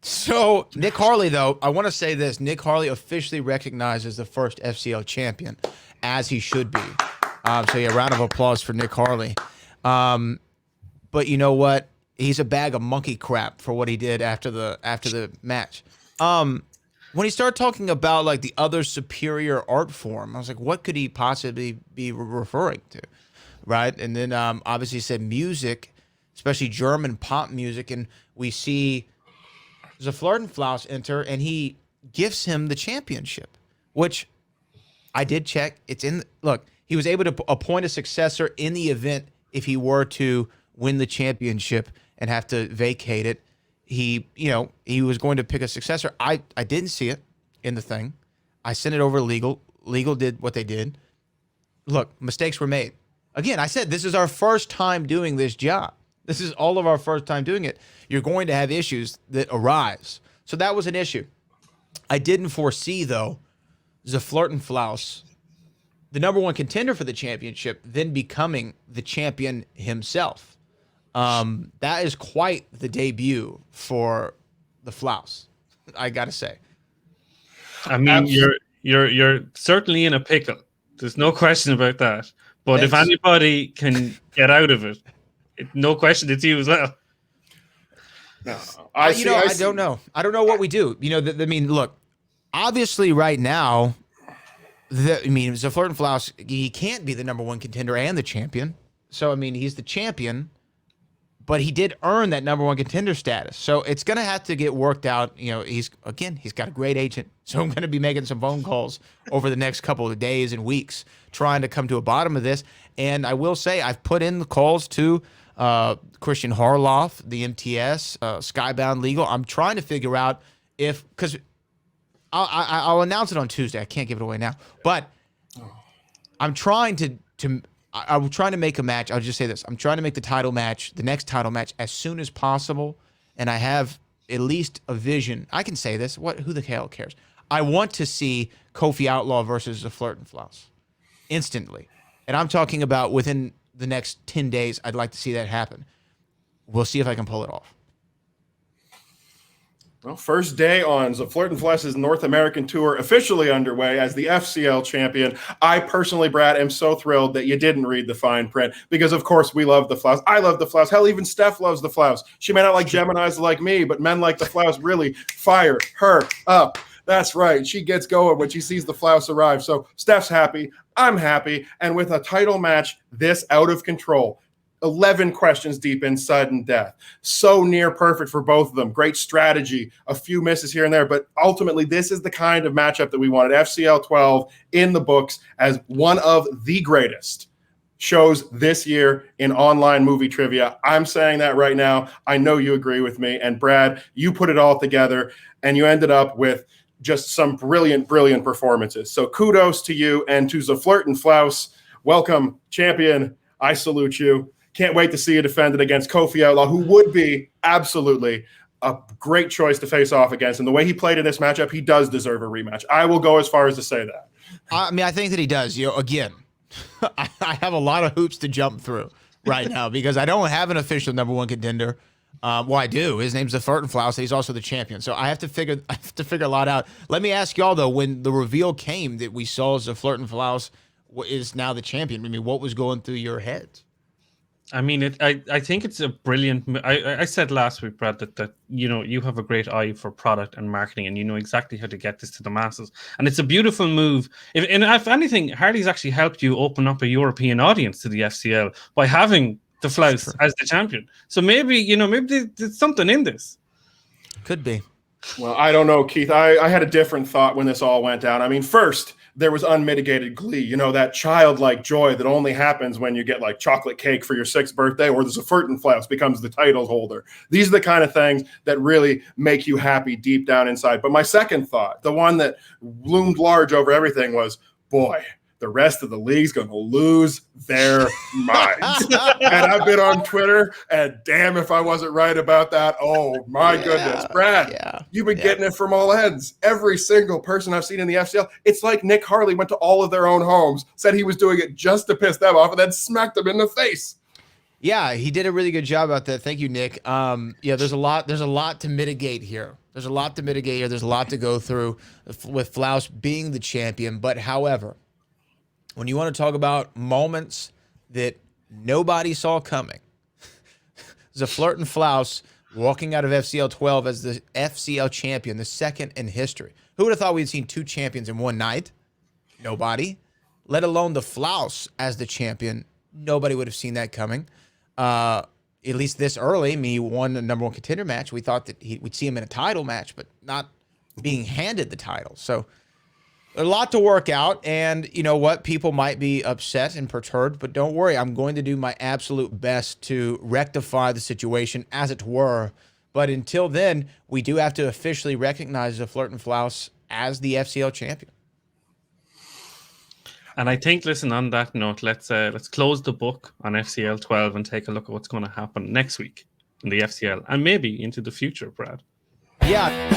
So Nick Harley, though, I want to say this. Nick Harley officially recognized as the first FCL champion, as he should be. So yeah, round of applause for Nick Harley. But you know what? He's a bag of monkey crap for what he did after the match. When he started talking about like the other superior art form, I was like, what could he possibly be referring to, right? And then obviously he said music, especially German pop music, and we see Zeflertinflouse enter, and he gifts him the championship, which I did check. It's in. Look, he was able to appoint a successor in the event if he were to win the championship and have to vacate it. He was going to pick a successor. I didn't see it in the thing. I sent it over to legal. Legal did what they did. Look, mistakes were made. Again, I said this is our first time doing this job. This is all of our first time doing it. You're going to have issues that arise. So that was an issue. I didn't foresee, though, Zeflertinflouse, the number one contender for the championship, then becoming the champion himself. That is quite the debut for the Flouse, I gotta say. I mean, you're certainly in a pickle. There's no question about that. But if anybody can get out of it, no question, it's you as well. No, I don't know. I don't know what we do. I mean, look, obviously right now, Zeflertinflouse, he can't be the number one contender and the champion. So, I mean, he's the champion, but he did earn that number one contender status. So it's going to have to get worked out. He's got a great agent. So I'm going to be making some phone calls over the next couple of days and weeks trying to come to a bottom of this. And I will say I've put in the calls to Christian Harloff, the MTS, Skybound Legal. I'm trying to figure out because I'll announce it on Tuesday. I can't give it away now. But I'm trying I'm trying to make a match. I'll just say this. I'm trying to make the next title match as soon as possible. And I have at least a vision. I can say this. Who the hell cares? I want to see Kofi Outlaw versus Zeflertinflouse instantly. And I'm talking about within the next 10 days, I'd like to see that happen. We'll see if I can pull it off. Well, first day on Zeflertinflouse's North American tour officially underway as the FCL champion. I personally, Brad, am so thrilled that you didn't read the fine print because, of course, we love the Flouse. I love the Flouse. Hell, even Steph loves the Flouse. She may not like Geminis like me, but men like the Flouse really fire her up. That's right. She gets going when she sees the Flouse arrive. So Steph's happy. I'm happy. And with a title match this out of control, 11 questions deep in sudden death. So near perfect for both of them. Great strategy, a few misses here and there, but ultimately this is the kind of matchup that we wanted. FCL 12 in the books as one of the greatest shows this year in online movie trivia. I'm saying that right now. I know you agree with me. And Brad, you put it all together and you ended up with just some brilliant, brilliant performances. So kudos to you and to Zeflertinflouse. Welcome, champion. I salute you. Can't wait to see you defended against Kofi Outlaw, who would be absolutely a great choice to face off against. And the way he played in this matchup, he does deserve a rematch. I will go as far as to say that. I mean, I think that he does. Again, I have a lot of hoops to jump through right now because I don't have an official number one contender. Well, I do. His name's Zeflertinflouse, and he's also the champion. So I have to figure a lot out. Let me ask y'all though, when the reveal came that we saw Zeflertinflouse is now the champion, I mean, what was going through your heads? I mean, I think it's a brilliant. I said last week, Brad, that you have a great eye for product and marketing, and you know exactly how to get this to the masses. And it's a beautiful move. If anything, Harley's actually helped you open up a European audience to the FCL by having the Flouse as the champion. So maybe there's something in this. Could be. Well, I don't know, Keith. I had a different thought when this all went down. I mean, first, there was unmitigated glee, that childlike joy that only happens when you get like chocolate cake for your 6th birthday or the Zeflertinflouse becomes the title holder. These are the kind of things that really make you happy deep down inside. But my second thought, the one that loomed large over everything was, boy, the rest of the league's going to lose their minds. And I've been on Twitter, and damn if I wasn't right about that. Oh, my goodness. Brad, you've been getting it from all ends. Every single person I've seen in the FCL, it's like Nick Harley went to all of their own homes, said he was doing it just to piss them off, and then smacked them in the face. Yeah, he did a really good job about that. Thank you, Nick. There's a lot to mitigate here. There's a lot to go through with Flouse being the champion. But however, when you want to talk about moments that nobody saw coming, Zeflertinflouse walking out of FCL 12 as the FCL champion, the second in history. Who would have thought we'd seen 2 champions in one night? Nobody. Let alone the Flouse as the champion. Nobody would have seen that coming. At least this early. He won a number one contender match. We thought that we'd see him in a title match, but not being handed the title. So A lot to work out, and you know what? People might be upset and perturbed, but don't worry. I'm going to do my absolute best to rectify the situation, as it were. But until then, we do have to officially recognize Zeflertinflouse as the FCL champion. And I think, listen, on that note, let's close the book on FCL 12 and take a look at what's going to happen next week in the FCL and maybe into the future, Brad. Yeah.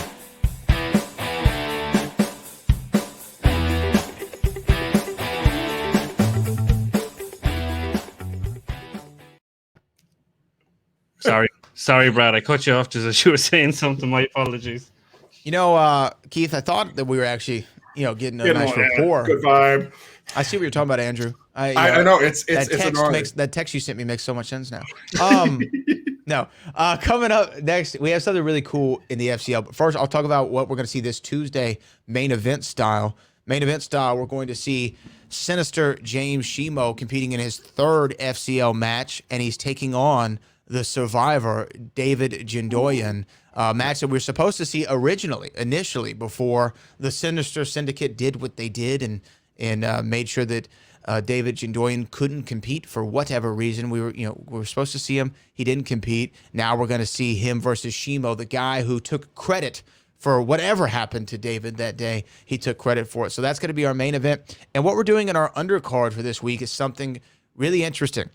Sorry, Brad. I cut you off just as you were saying something. My apologies. You know, Keith, I thought that we were actually, getting a nice rapport. Good vibe. I see what you're talking about, Andrew. I know it's that text you sent me makes so much sense now. No, coming up next, we have something really cool in the FCL. But first, I'll talk about what we're going to see this Tuesday, main event style. Main event style, we're going to see Sinister James Schmoes competing in his third FCL match, and he's taking on the Survivor David Jindoyan. Match that we were supposed to see initially, before the Sinister Syndicate did what they did and made sure that David Jindoyan couldn't compete for whatever reason. We were supposed to see him. He didn't compete. Now we're going to see him versus Schmoes, the guy who took credit for whatever happened to David that day. He took credit for it. So that's going to be our main event. And what we're doing in our undercard for this week is something really interesting.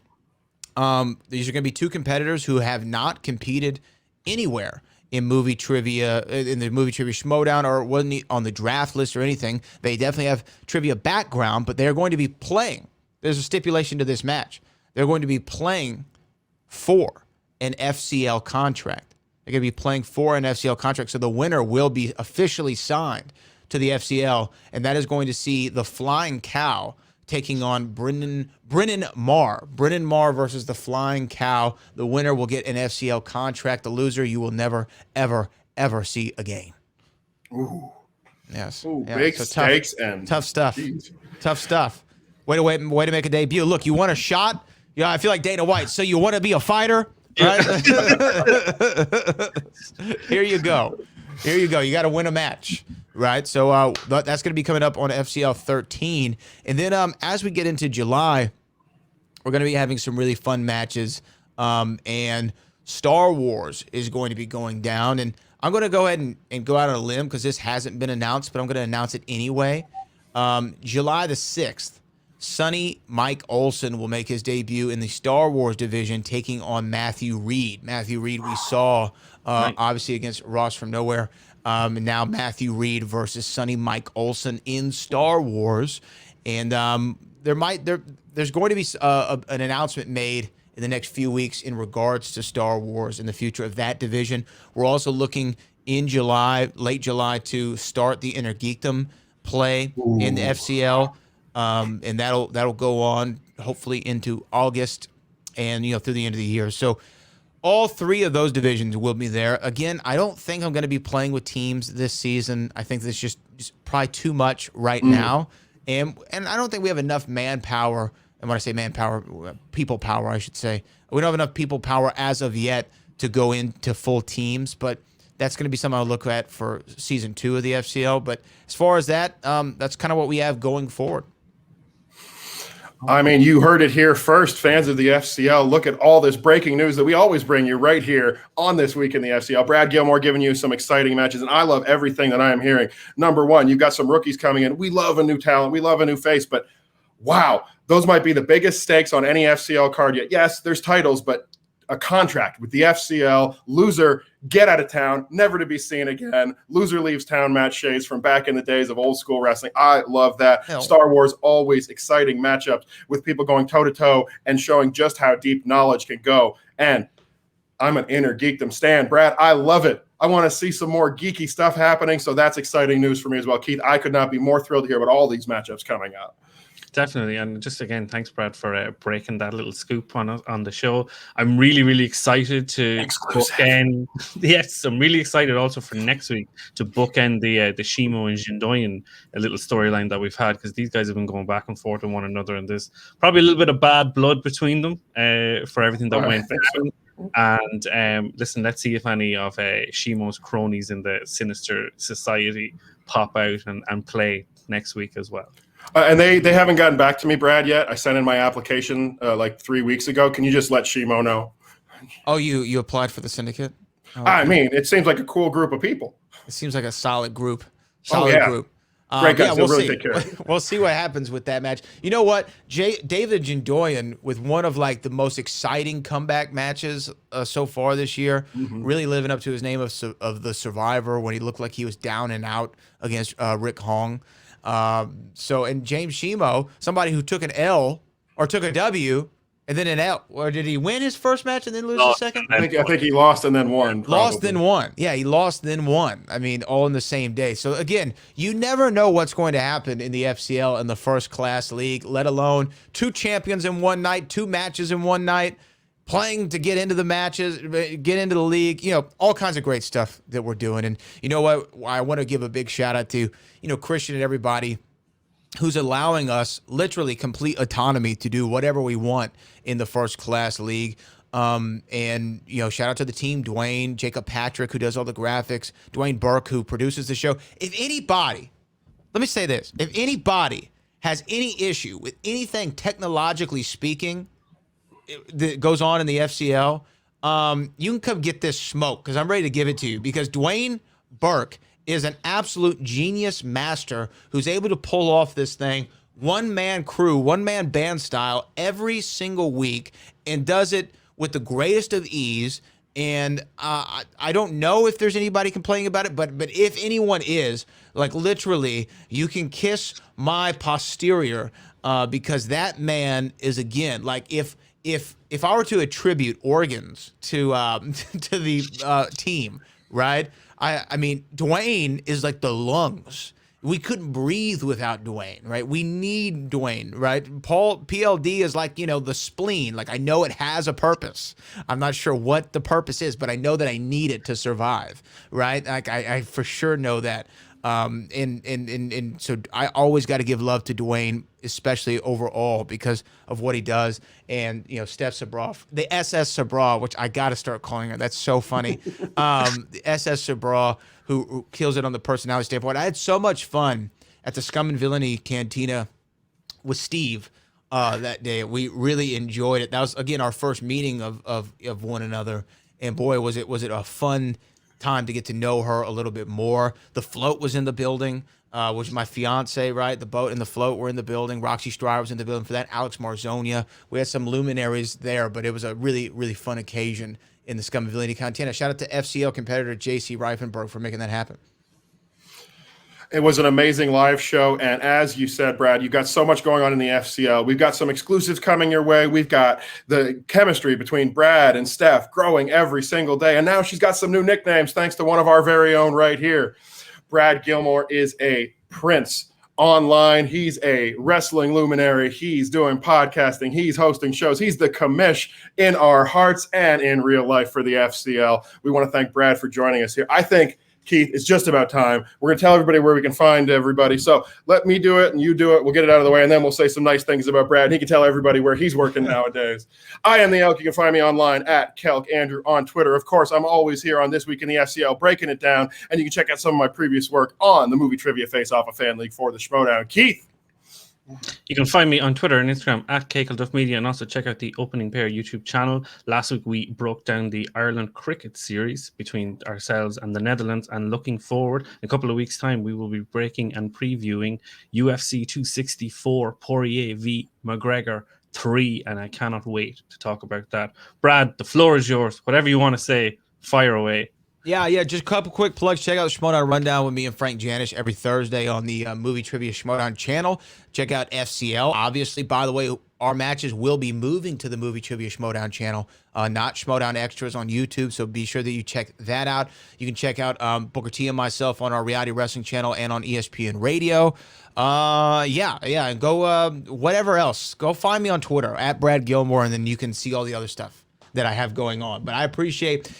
These are going to be two competitors who have not competed anywhere in movie trivia, in the movie trivia Schmoedown, or wasn't on the draft list or anything. They definitely have trivia background, but they're going to be playing. There's a stipulation to this match. They're going to be playing for an FCL contract. They're going to be playing for an FCL contract, so the winner will be officially signed to the FCL, and that is going to see the Flying Cow taking on Brennan Marr. Brennan Marr versus the Flying Cow. The winner will get an FCL contract. The loser you will never, ever, ever see again. Ooh. Yes. Ooh, yeah, big stakes and tough stuff. Geez. Tough stuff. Way to make a debut. Look, you want a shot? Yeah, I feel like Dana White. So you want to be a fighter? Right? Here you go. You got to win a match. Right, so that's going to be coming up on FCL 13. And then as we get into July, we're going to be having some really fun matches. And Star Wars is going to be going down. And I'm going to go ahead and go out on a limb because this hasn't been announced, but I'm going to announce it anyway. July the 6th, Sonny Mike Olson will make his debut in the Star Wars division, taking on Matthew Reed. Matthew Reed we saw, obviously, against Ross from Nowhere. And now Matthew Reed versus Sonny Mike Olson in Star Wars. And there's going to be an announcement made in the next few weeks in regards to Star Wars and the future of that division. We're also looking in July, late July, to start the Innergeekdom play in the FCL. And that'll go on hopefully into August and through the end of the year. So all three of those divisions will be there. Again, I don't think I'm going to be playing with teams this season. I think that's just probably too much now. And I don't think we have enough manpower. And when I say manpower, people power, I should say. We don't have enough people power as of yet to go into full teams. But that's going to be something I'll look at for season 2 of the FCL. But as far as that, that's kind of what we have going forward. I mean, you heard it here first, fans of the FCL. Look at all this breaking news that we always bring you right here on This Week in the FCL. Brad Gilmore giving you some exciting matches, and I love everything that I am hearing. Number one, you've got some rookies coming in. We love a new talent. We love a new face, but wow, those might be the biggest stakes on any FCL card yet. Yes, there's titles, but a contract with the FCL. Loser, get out of town, never to be seen again. Loser leaves town match shades from back in the days of old school wrestling. I love that. Hell. Star Wars, always exciting matchups with people going toe-to-toe and showing just how deep knowledge can go. And I'm an Innergeekdom stan. Brad, I love it. I want to see some more geeky stuff happening, so that's exciting news for me as well. Keith, I could not be more thrilled to hear about all these matchups coming up. Definitely, and just again, thanks, Brad, for breaking that little scoop on the show. I'm really, really excited to bookend. Yes, I'm really excited also for next week to bookend the Schmoes and Jindoyan, a little storyline that we've had, because these guys have been going back and forth on one another, and there's probably a little bit of bad blood between them for everything that went down. And listen, let's see if any of Schmoes' cronies in the Sinister Society pop out and play next week as well. And they haven't gotten back to me, Brad, yet. I sent in my application like 3 weeks ago. Can you just let Schmo know? Oh, you applied for the syndicate? Oh, I mean, it seems like a cool group of people. it seems like a solid group. Group. Great guys. They'll we'll really see. take care of it. We'll see what happens with that match. You know what? David Jindoyan with one of like the most exciting comeback matches so far this year, really living up to his name of the Survivor when he looked like he was down and out against Rick Hong. And James Schmo, somebody who took an L or took a W and then an L, or did he win his first match and then lose the second? I think he lost and then won. Lost then won. Yeah, he lost then won. I mean, all in the same day. So again, you never know what's going to happen in the FCL in the first class league, let alone 2 champions in one night, 2 matches in one night, playing to get into the matches, get into the league, all kinds of great stuff that we're doing. And you know what? I want to give a big shout out to, Christian and everybody who's allowing us literally complete autonomy to do whatever we want in the first class league. And shout out to the team, Dwayne, Jacob Patrick, who does all the graphics, Dwayne Burke, who produces the show. If anybody, let me say this, if anybody has any issue with anything technologically speaking that goes on in the FCL, you can come get this smoke because I'm ready to give it to you, because Dwayne Burke is an absolute genius master who's able to pull off this thing, one-man crew, one-man band style every single week, and does it with the greatest of ease. And I don't know if there's anybody complaining about it, but if anyone is, like literally, you can kiss my posterior because that man is, again, like if I were to attribute organs to to the team, right? I mean, Dwayne is like the lungs. We couldn't breathe without Dwayne, right? We need Dwayne, right? PLD is like, the spleen. Like, I know it has a purpose. I'm not sure what the purpose is, but I know that I need it to survive, right? Like, I for sure know that. And so I always got to give love to Dwayne, especially overall because of what he does. And, Steph Sabraw, the SS Sabraw, which I got to start calling her. That's so funny. The SS Sabraw, who kills it on the personality standpoint. I had so much fun at the Scum and Villainy Cantina with Steve that day. We really enjoyed it. That was, again, our first meeting of one another. And boy, was it a fun time to get to know her a little bit more. The float was in the building, which is my fiance, right? The boat and the float were in the building. Roxy Stryer was in the building for that. Alex Marzonia. We had some luminaries there, but it was a really, really fun occasion in the Scum and Villainy Cantina. Shout out to FCL competitor JC Reifenberg for making that happen. It was an amazing live show. And as you said, Brad, you've got so much going on in the FCL. We've got some exclusives coming your way. We've got the chemistry between Brad and Steph growing every single day. And now she's got some new nicknames thanks to one of our very own right here. Brad Gilmore is a prince online. He's a wrestling luminary. He's doing podcasting. He's hosting shows. He's the commish in our hearts and in real life for the FCL. We want to thank Brad for joining us here. I think, Keith, it's just about time. We're going to tell everybody where we can find everybody. So let me do it and you do it. We'll get it out of the way, and then we'll say some nice things about Brad. He can tell everybody where he's working nowadays. I am the Elk. You can find me online at Kelk Andrew on Twitter. Of course, I'm always here on This Week in the FCL, breaking it down, and you can check out some of my previous work on the Movie Trivia Face-Off, a fan league for the Schmoedown. Keith. You can find me on Twitter and Instagram at KekelDuffMedia, and also check out the Opening Pair YouTube channel. Last week we broke down the Ireland cricket series between ourselves and the Netherlands, and looking forward, in a couple of weeks' time, we will be breaking and previewing UFC 264 Poirier v McGregor 3, and I cannot wait to talk about that. Brad, the floor is yours. Whatever you want to say, fire away. Yeah, just a couple quick plugs. Check out the Schmoedown Rundown with me and Frank Janish every Thursday on the Movie Trivia Schmoedown channel. Check out FCL. Obviously, by the way, our matches will be moving to the Movie Trivia Schmoedown channel, not Schmoedown Extras on YouTube, so be sure that you check that out. You can check out Booker T and myself on our reality wrestling channel and on ESPN Radio. And go whatever else. Go find me on Twitter, at Brad Gilmore, and then you can see all the other stuff that I have going on. But I appreciate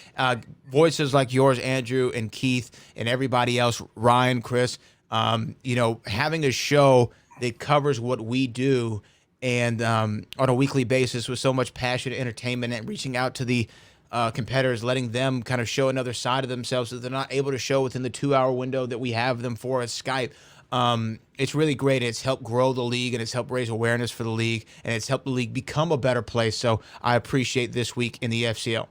voices like yours, Andrew and Keith, and everybody else, Ryan, Chris, having a show that covers what we do and on a weekly basis with so much passion, entertainment, and reaching out to the competitors, letting them kind of show another side of themselves that they're not able to show within the 2-hour window that we have them for at Skype. It's really great. It's helped grow the league, and it's helped raise awareness for the league, and it's helped the league become a better place. So I appreciate this week in the FCL.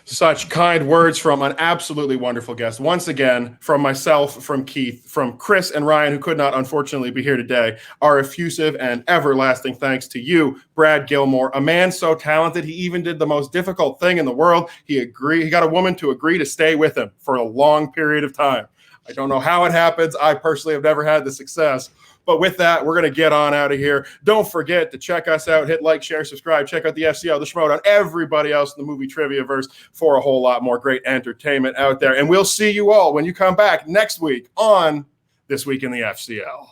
Such kind words from an absolutely wonderful guest. Once again, from myself, from Keith, from Chris and Ryan, who could not unfortunately be here today, our effusive and everlasting thanks to you, Brad Gilmore, a man so talented, he even did the most difficult thing in the world. He got a woman to agree to stay with him for a long period of time. I don't know how it happens. I personally have never had the success. But with that, we're going to get on out of here. Don't forget to check us out. Hit like, share, subscribe. Check out the FCL, the Schmoedown, everybody else in the movie trivia verse for a whole lot more great entertainment out there. And we'll see you all when you come back next week on This Week in the FCL.